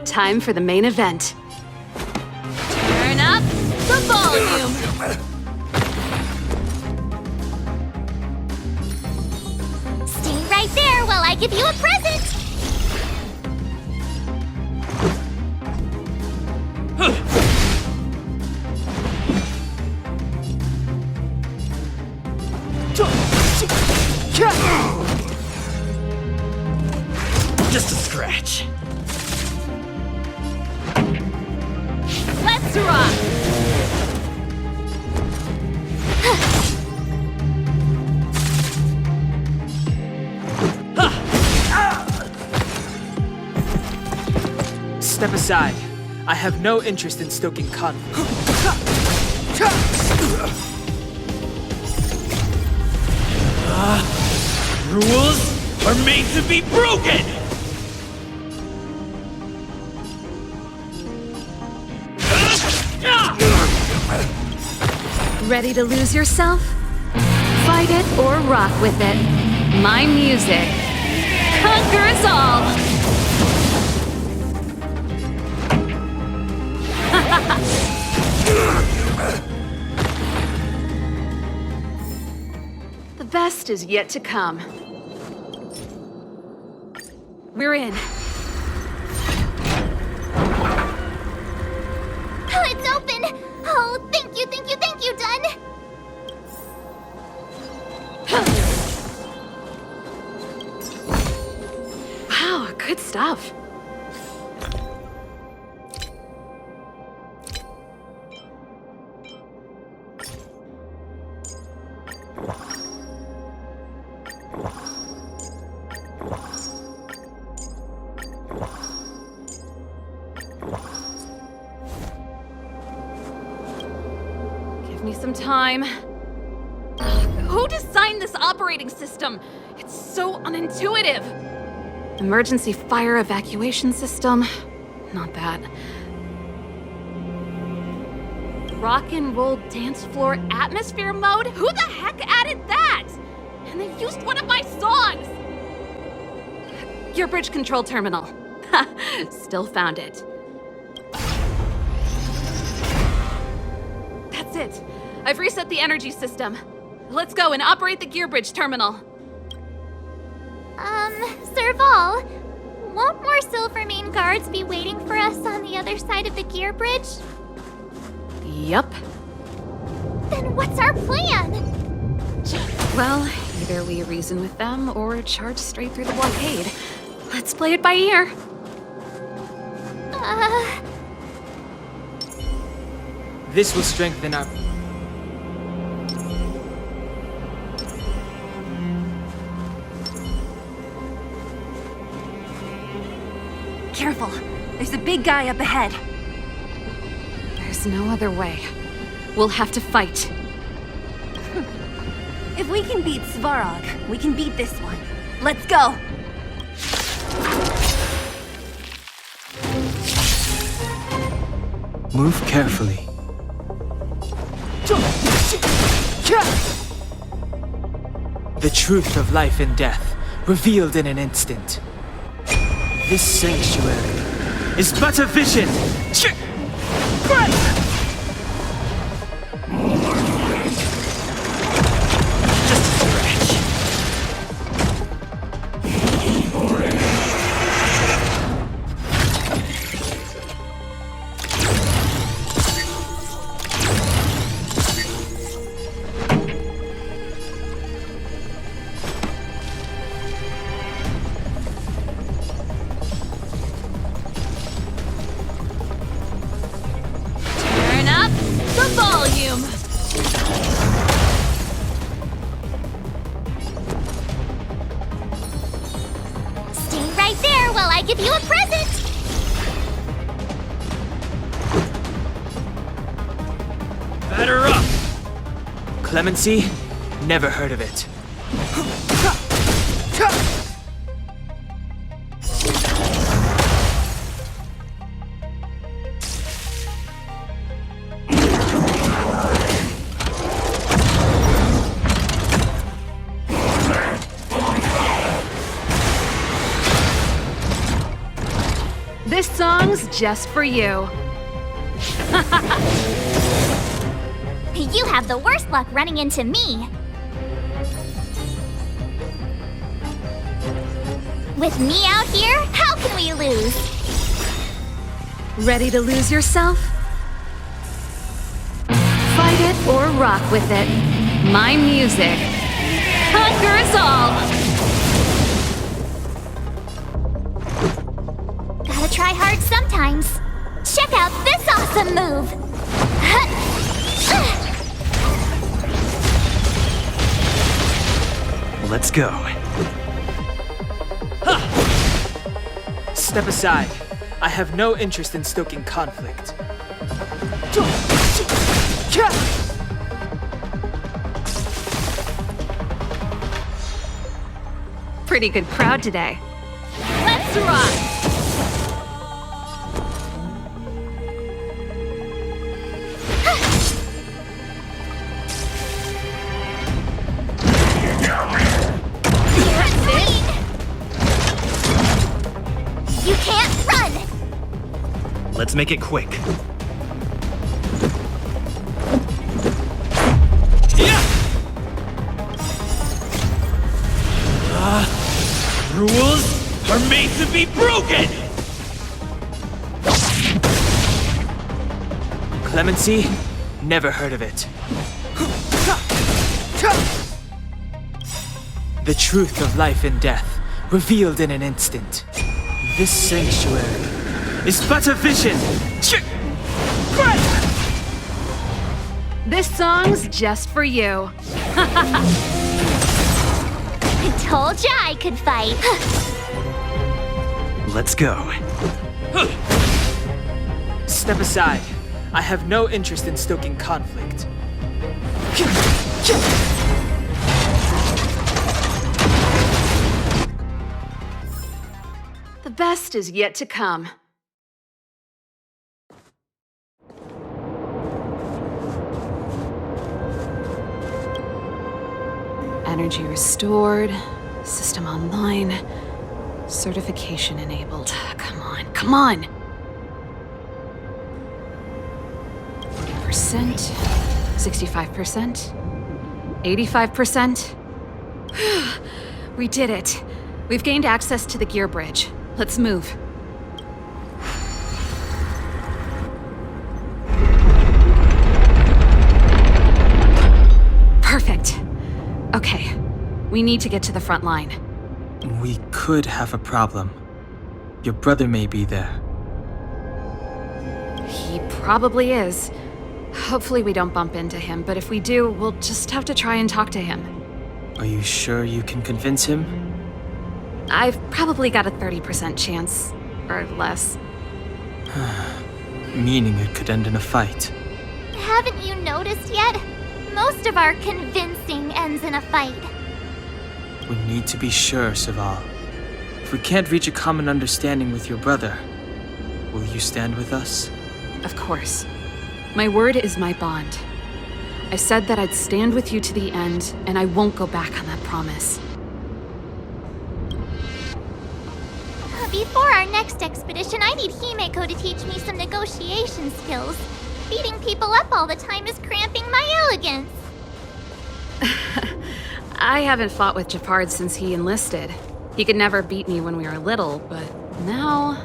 G: Time for the main event. Turn up the volume!
C: Stay right there while I give you a present!
P: Just a scratch.
G: Let's rock!
P: Step aside. I have no interest in stoking conflict.
L: Rules are made to be broken!
G: Ready to lose yourself? Fight it or rock with it. My music conquers all! The best is yet to come. We're in.
C: Oh, it's open! Oh, thank you, Dun!
G: Wow, good stuff. Give me some time. Who designed this operating system? It's so unintuitive. Emergency fire evacuation system? Not that. Rock and roll dance floor atmosphere mode? Who the heck added that? And they used one of my songs! Gear bridge control terminal. Ha! Still found it. That's it. I've reset the energy system. Let's go and operate the gear bridge terminal.
C: Serval, won't more Silvermane guards be waiting for us on the other side of the gear bridge?
G: Yup.
C: Then what's our plan?
G: Well, either we reason with them or charge straight through the blockade. Let's play it by ear.
P: This will strengthen our...
D: Careful. There's a big guy up ahead.
G: There's no other way. We'll have to fight.
D: If we can beat Svarog, we can beat this one. Let's go!
P: Move carefully. The truth of life and death, revealed in an instant. This sanctuary is but a vision.
B: volume!
C: Stay right there while I give you a present!
P: Batter up! Clemency? Never heard of it.
G: This song's just for you.
C: You have the worst luck running into me. With me out here, how can we lose?
G: Ready to lose yourself? Fight it or rock with it. My music conquers all.
C: Gotta try hard sometimes. Check out this awesome move.
I: Let's go.
P: Step aside. I have no interest in stoking conflict.
G: Pretty good crowd today. Let's rock!
C: You can't run!
I: Let's make it quick.
P: Rules are made to be broken! Clemency? Never heard of it. The truth of life and death, revealed in an instant. This sanctuary is but a vision!
G: This song's just for you.
C: Told ya I could fight.
I: Let's go.
P: Step aside. I have no interest in stoking conflict.
G: The best is yet to come. Energy restored. System online. Certification enabled. Come on, come on! 40%, 65%, 85%. We did it. We've gained access to the gear bridge. Let's move. Perfect. Okay, we need to get to the front line.
E: We could have a problem. Your brother may be there.
G: He probably is. Hopefully we don't bump into him, but if we do, we'll just have to try and talk to him.
E: Are you sure you can convince him?
G: I've probably got a 30% chance, or less.
E: Meaning it could end in a fight.
C: Haven't you noticed yet? Most of our convincing ends in a fight.
E: We need to be sure, Serval. If we can't reach a common understanding with your brother, will you stand with us?
G: Of course. My word is my bond. I said that I'd stand with you to the end, and I won't go back on that promise.
C: Before our next expedition, I need Himeko to teach me some negotiation skills. Beating people up all the time is cramping my elegance.
G: I haven't fought with Gepard since he enlisted. He could never beat me when we were little, but now...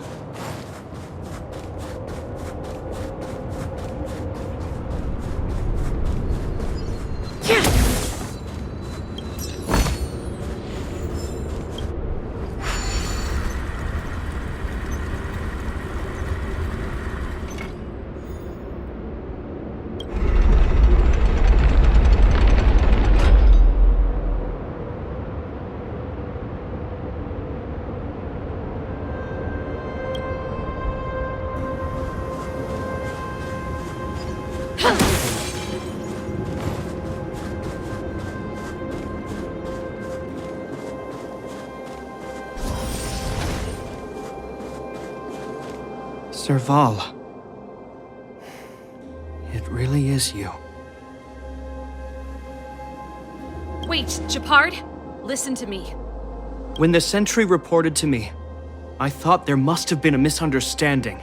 H: Serval. It really is you.
G: Wait, Gepard, listen to me.
H: When the sentry reported to me, I thought there must have been a misunderstanding.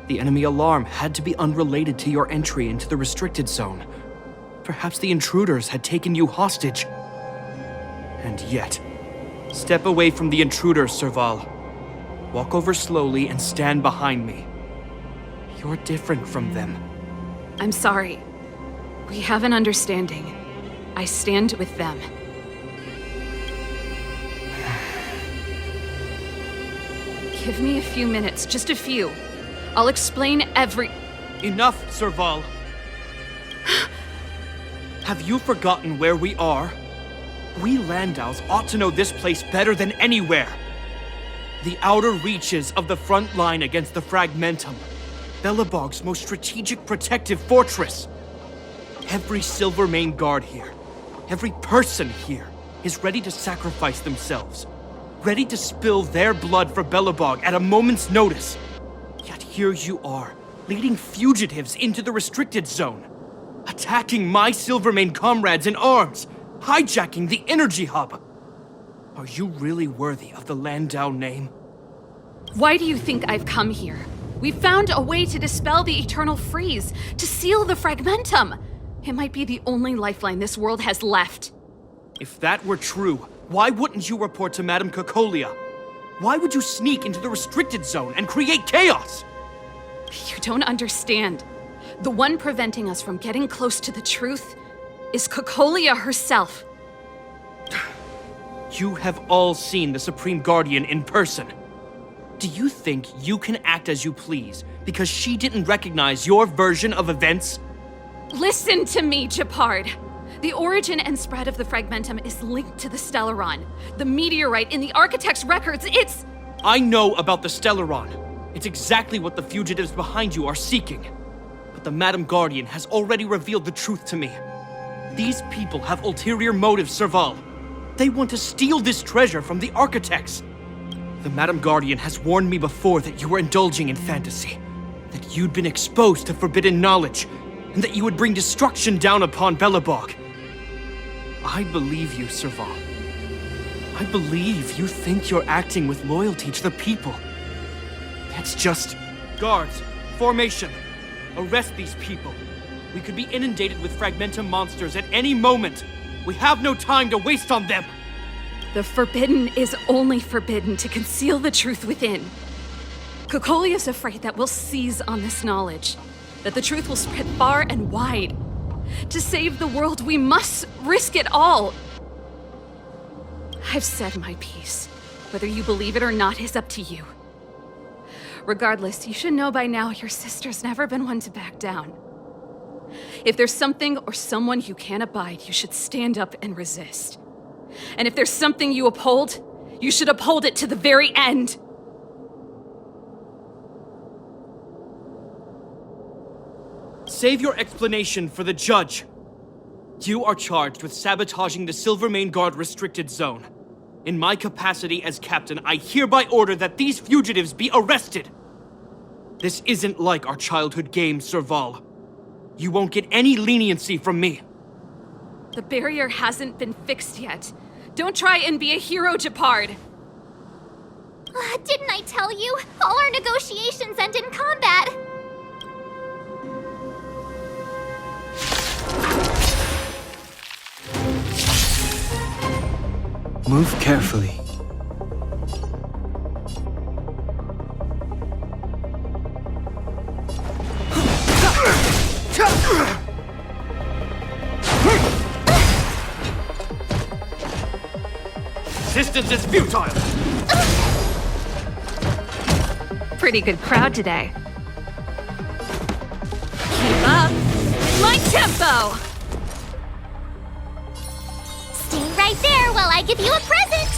H: The enemy alarm had to be unrelated to your entry into the restricted zone. Perhaps the intruders had taken you hostage. And yet, step away from the intruders, Serval. Walk over slowly and stand behind me. You're different from them.
G: I'm sorry. We have an understanding. I stand with them. Give me a few minutes, just a few. I'll explain
H: Enough, Serval. Have you forgotten where we are? We Landaus ought to know this place better than anywhere. The outer reaches of the front line against the Fragmentum. Belobog's most strategic protective fortress. Every Silvermane guard here, every person here, is ready to sacrifice themselves. Ready to spill their blood for Belobog at a moment's notice. Yet here you are, leading fugitives into the restricted zone. Attacking my Silvermane comrades in arms. Hijacking the energy hub. Are you really worthy of the Landau name?
G: Why do you think I've come here? We found a way to dispel the eternal freeze, to seal the Fragmentum. It might be the only lifeline this world has left.
H: If that were true, why wouldn't you report to Madame Cocolia? Why would you sneak into the restricted zone and create chaos?
G: You don't understand. The one preventing us from getting close to the truth is Cocolia herself.
H: You have all seen the Supreme Guardian in person. Do you think you can act as you please because she didn't recognize your version of events?
G: Listen to me, Gepard. The origin and spread of the Fragmentum is linked to the Stellaron. The meteorite in the Architect's records, it's...
H: I know about the Stellaron. It's exactly what the fugitives behind you are seeking. But the Madam Guardian has already revealed the truth to me. These people have ulterior motives, Serval. They want to steal this treasure from the Architects. The Madam Guardian has warned me before that you were indulging in fantasy. That you'd been exposed to forbidden knowledge. And that you would bring destruction down upon Belobog. I believe you, Serval. I believe you think you're acting with loyalty to the people. That's just... Guards, formation. Arrest these people. We could be inundated with Fragmentum monsters at any moment. We have no time to waste on them.
G: The forbidden is only forbidden to conceal the truth within. Cocolia's afraid that we'll seize on this knowledge. That the truth will spread far and wide. To save the world, we must risk it all. I've said my piece. Whether you believe it or not is up to you. Regardless, you should know by now your sister's never been one to back down. If there's something or someone you can't abide, you should stand up and resist. And if there's something you uphold, you should uphold it to the very end.
H: Save your explanation for the judge. You are charged with sabotaging the Silvermane Guard restricted zone. In my capacity as captain, I hereby order that these fugitives be arrested. This isn't like our childhood game, Serval. You won't get any leniency from me.
G: The barrier hasn't been fixed yet. Don't try and be a hero, Gepard.
C: Didn't I tell you? All our negotiations end in combat.
E: Move carefully.
L: Resistance is futile!
G: Pretty good crowd today. Keep up! My tempo!
C: Stay right there while I give you a present!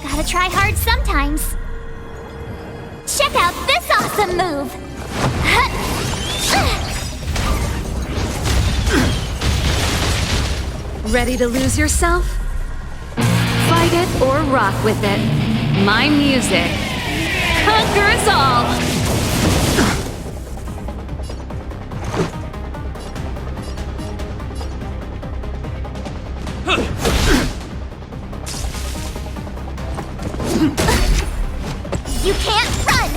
C: Gotta try hard sometimes. Check out this awesome move!
B: Ready to lose yourself? Fight it or rock with it. My music conquers all!
C: You can't run!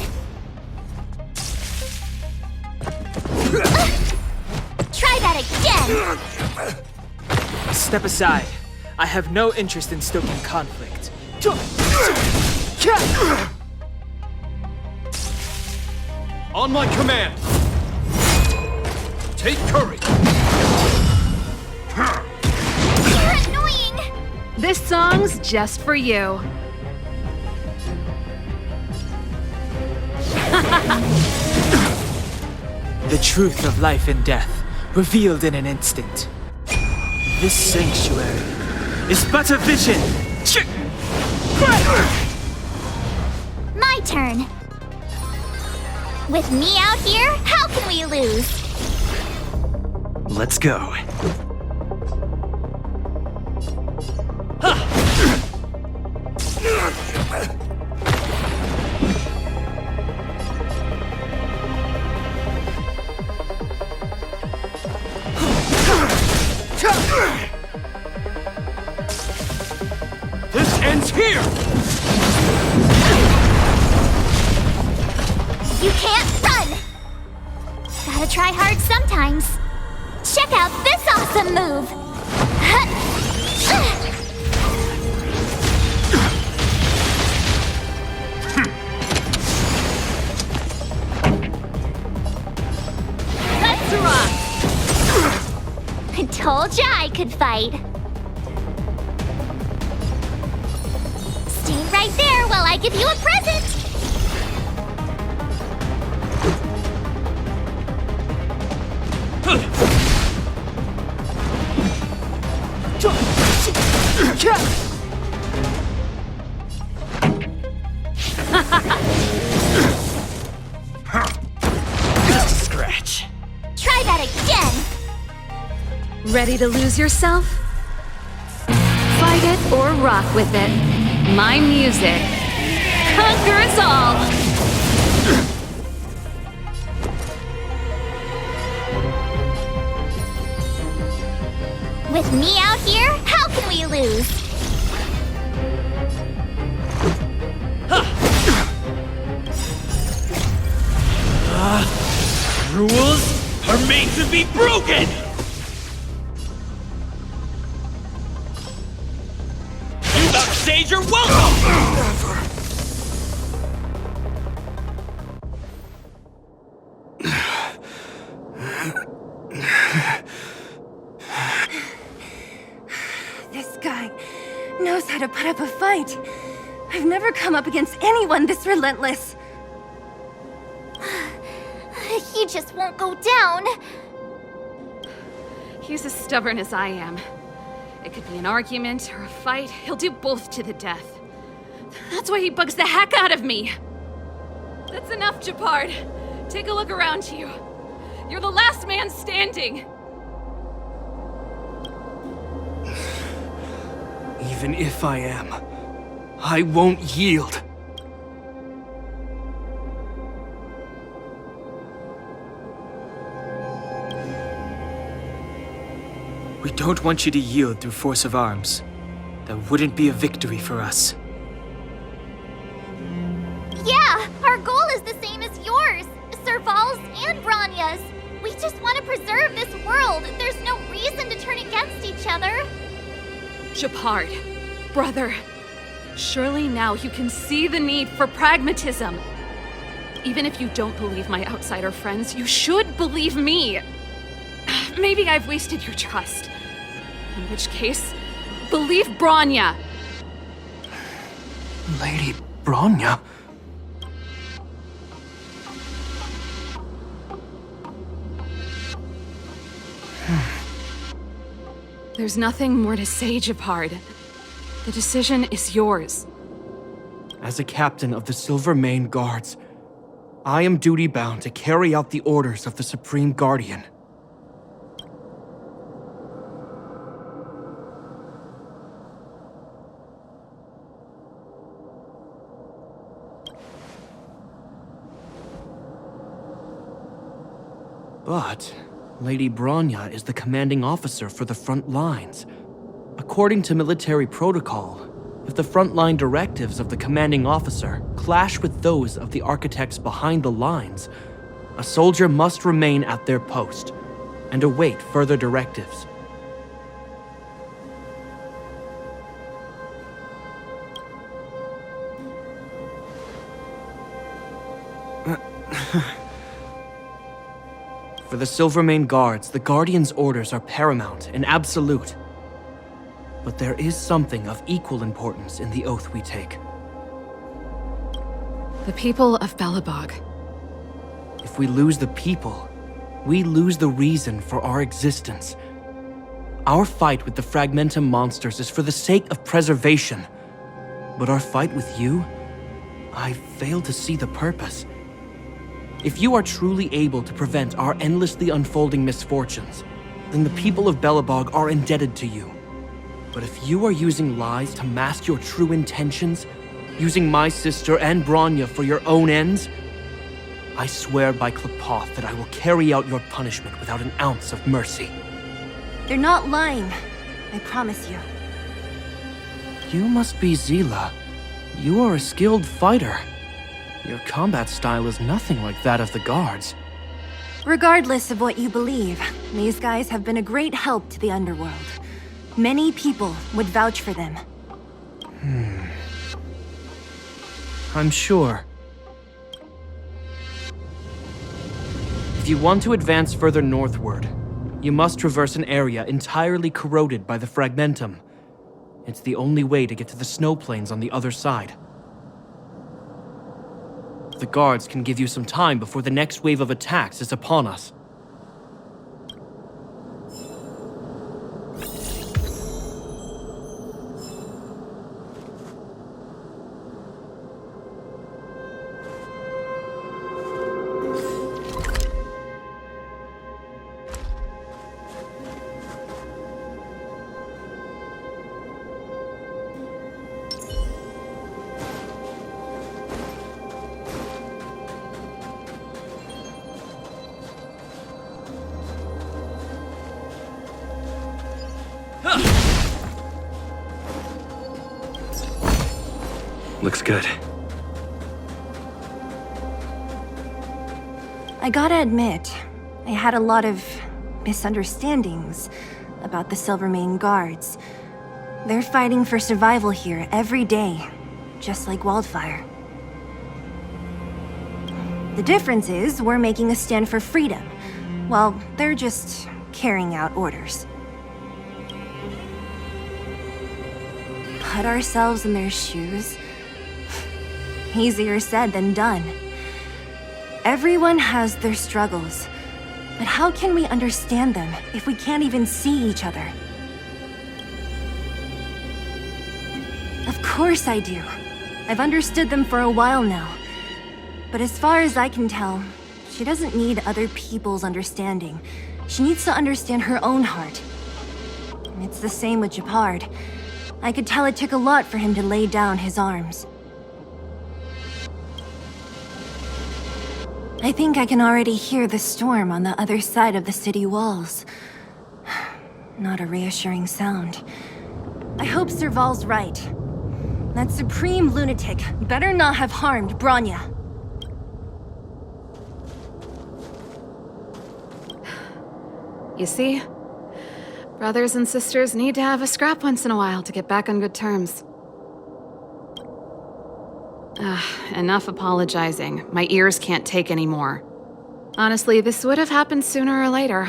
C: Try that again!
P: Step aside. I have no interest in stoking conflict.
L: On my command! Take courage!
C: You're annoying!
B: This song's just for you.
P: The truth of life and death, revealed in an instant. This sanctuary is but a vision.
C: My turn. With me out here, how can we lose?
I: Let's go.
L: This ends here!
C: You can't run! Gotta try hard sometimes. Check out this awesome move!
B: Let's rock!
C: I told ya I could fight. Stay right there while I give you a present!
P: Just a scratch.
C: Try that again!
B: Ready to lose yourself? Fight it or rock with it. My music conquers all!
C: With me out here, how can we lose?
L: Rules are made to be broken! You outstayed your welcome!
D: This guy knows how to put up a fight. I've never come up against anyone this relentless.
C: He just won't go down.
B: He's as stubborn as I am. It could be an argument or a fight. He'll do both to the death. That's why he bugs the heck out of me. That's enough, Gepard. Take a look around you. You're the last man standing.
H: Even if I am, I won't yield.
P: We don't want you to yield through force of arms. That wouldn't be a victory for us.
C: Yeah, our goal is the same as yours, Serval's and Bronya's. We just want to preserve this world. There's no reason to turn against each other.
B: Gepard, brother, surely now you can see the need for pragmatism. Even if you don't believe my outsider friends, you should believe me. Maybe I've wasted your trust. In which case, believe Bronya.
H: Lady Bronya?
B: There's nothing more to say, Gepard. The decision is yours.
H: As a captain of the Silvermane Guards, I am duty-bound to carry out the orders of the Supreme Guardian. But Lady Bronya is the commanding officer for the front lines. According to military protocol, if the frontline directives of the commanding officer clash with those of the architects behind the lines, a soldier must remain at their post and await further directives. For the Silvermane Guards, the Guardian's orders are paramount and absolute. But there is something of equal importance in the oath we take.
B: The people of Belobog.
H: If we lose the people, we lose the reason for our existence. Our fight with the Fragmentum monsters is for the sake of preservation. But our fight with you, I fail to see the purpose. If you are truly able to prevent our endlessly unfolding misfortunes, then the people of Belobog are indebted to you. But if you are using lies to mask your true intentions, using my sister and Bronya for your own ends, I swear by Klepoth that I will carry out your punishment without an ounce of mercy.
D: They're not lying. I promise you.
H: You must be Zila. You are a skilled fighter. Your combat style is nothing like that of the guards.
D: Regardless of what you believe, these guys have been a great help to the underworld. Many people would vouch for them.
H: I'm sure. If you want to advance further northward, you must traverse an area entirely corroded by the Fragmentum. It's the only way to get to the snow plains on the other side. The guards can give you some time before the next wave of attacks is upon us.
J: Looks good.
D: I gotta admit, I had a lot of misunderstandings about the Silvermane Guards. They're fighting for survival here every day, just like Wildfire. The difference is we're making a stand for freedom, while they're just carrying out orders. Put ourselves in their shoes. Easier said than done. Everyone has their struggles, but how can we understand them if we can't even see each other? Of course I do. I've understood them for a while now. But as far as I can tell, she doesn't need other people's understanding. She needs to understand her own heart. It's the same with Gepard. I could tell it took a lot for him to lay down his arms. I think I can already hear the storm on the other side of the city walls. Not a reassuring sound. I hope Serval's right. That supreme lunatic better not have harmed Bronya.
B: You see? Brothers and sisters need to have a scrap once in a while to get back on good terms. Enough apologizing. My ears can't take any more. Honestly, this would have happened sooner or later.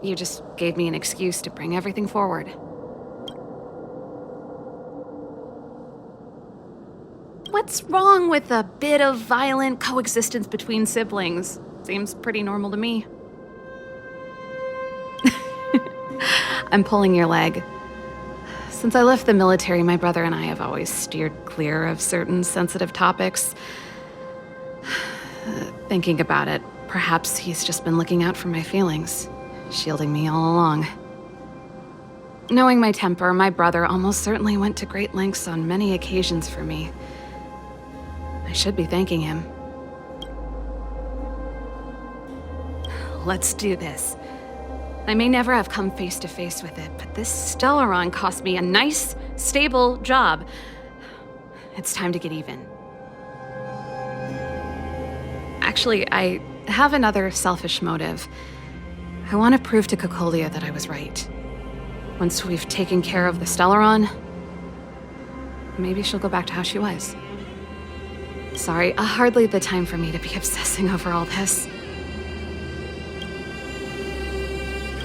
B: You just gave me an excuse to bring everything forward. What's wrong with a bit of violent coexistence between siblings? Seems pretty normal to me. I'm pulling your leg. Since I left the military, my brother and I have always steered clear of certain sensitive topics. Thinking about it, perhaps he's just been looking out for my feelings, shielding me all along. Knowing my temper, my brother almost certainly went to great lengths on many occasions for me. I should be thanking him.
G: let's do this. I may never have come face to face with it, but this Stellaron cost me a nice, stable job. It's time to get even. Actually, I have another selfish motive. I want to prove to Cocolia that I was right. Once we've taken care of the Stellaron, maybe she'll go back to how she was. Sorry, hardly the time for me to be obsessing over all this.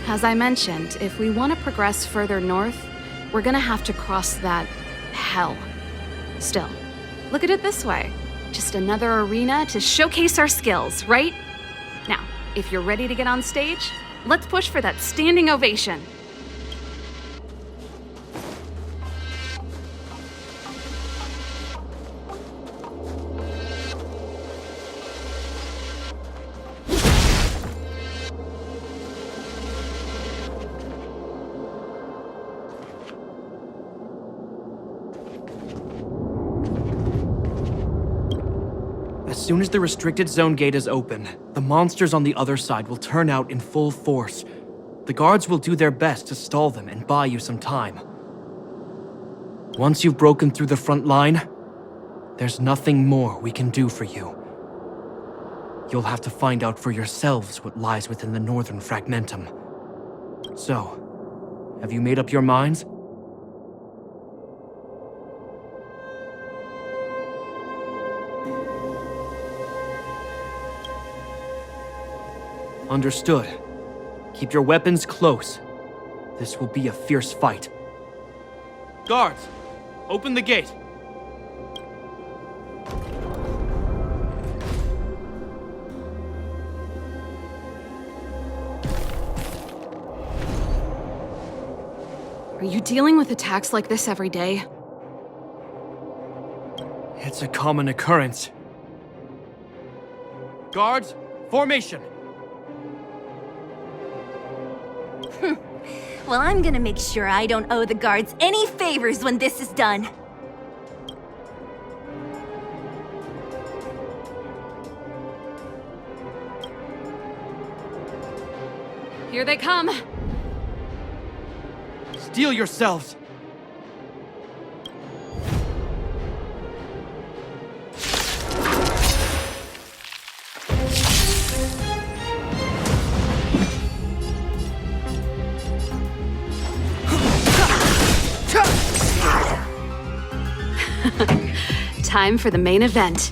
G: As I mentioned, if we want to progress further north, we're gonna have to cross that hell. Still, look at it this way. Just another arena to showcase our skills, right? Now, if you're ready to get on stage, let's push for that standing ovation.
H: As soon as the restricted zone gate is open, the monsters on the other side will turn out in full force. The guards will do their best to stall them and buy you some time. Once you've broken through the front line, there's nothing more we can do for you. You'll have to find out for yourselves what lies within the northern fragmentum. So, have you made up your minds? Understood. Keep your weapons close. This will be a fierce fight. Guards, open the gate.
G: Are you dealing with attacks like this every day?
H: It's a common occurrence. Guards, formation!
D: Well, I'm gonna make sure I don't owe the guards any favors when this is done.
G: Here they come!
H: Steel yourselves!
G: Time for the main event.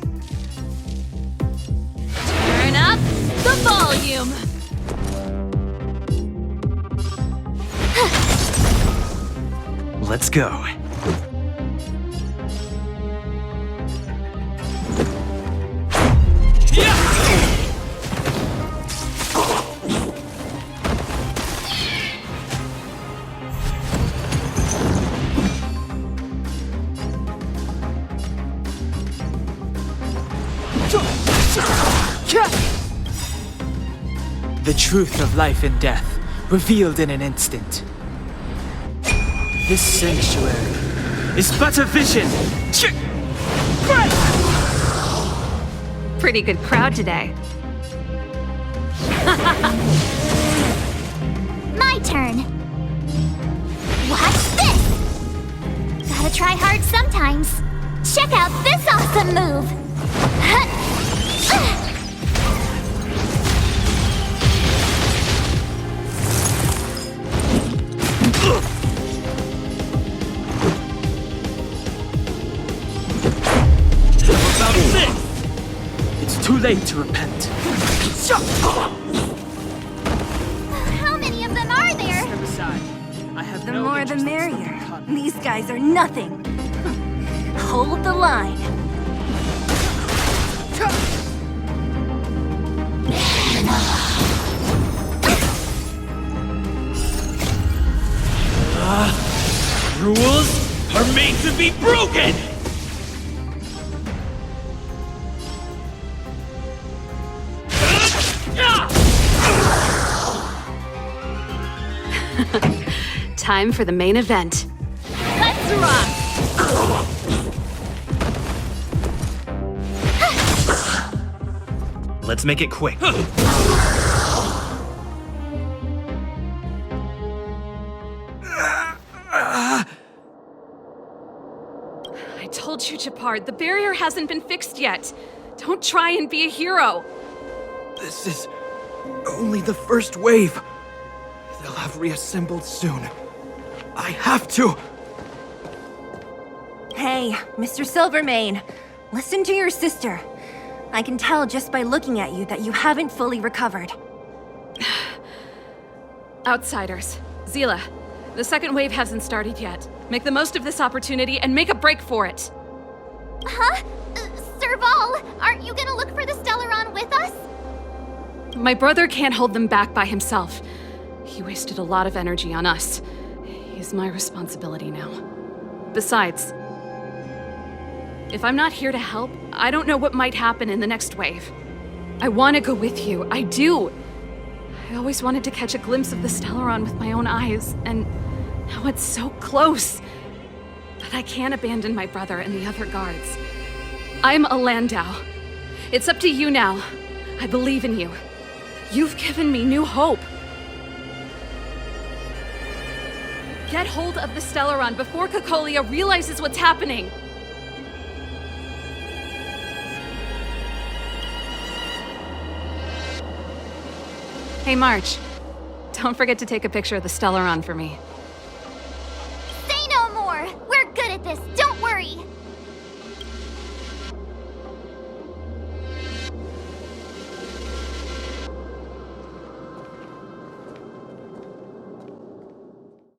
G: Turn up the volume!
I: Let's go.
P: The truth of life and death, revealed in an instant. This sanctuary is but a vision.
G: Pretty good crowd today.
C: My turn. Watch this! Gotta try hard sometimes. Check out this awesome move!
P: It's too late to repent.
C: How many of them are there?
P: Step aside. I have
D: The
P: no
D: more the
P: interest in
D: merrier.
P: stepping cut.
D: These guys are nothing. Hold the line.
L: Rules are made to be broken!
G: Time for the main event.
C: Let's rock!
I: Let's make it quick.
G: you, Gepard. The barrier hasn't been fixed yet. Don't try and be a hero.
H: This is only the first wave. They'll have reassembled soon. I have to!
D: Hey, Mr. Silvermane, listen to your sister. I can tell just by looking at you that you haven't fully recovered.
G: Outsiders. Zila, the second wave hasn't started yet. Make the most of this opportunity and make a break for it.
C: Huh? Serval, aren't you gonna look for the Stellaron with us?
G: My brother can't hold them back by himself. He wasted a lot of energy on us. He's my responsibility now. Besides, if I'm not here to help, I don't know what might happen in the next wave. I want to go with you. I do. I always wanted to catch a glimpse of the Stellaron with my own eyes, and now it's so close. But I can't abandon my brother and the other guards. I'm a Landau. It's up to you now. I believe in you. You've given me new hope. Get hold of the Stellaron before Cocolia realizes what's happening. Hey, March. Don't forget to take a picture of the Stellaron for me.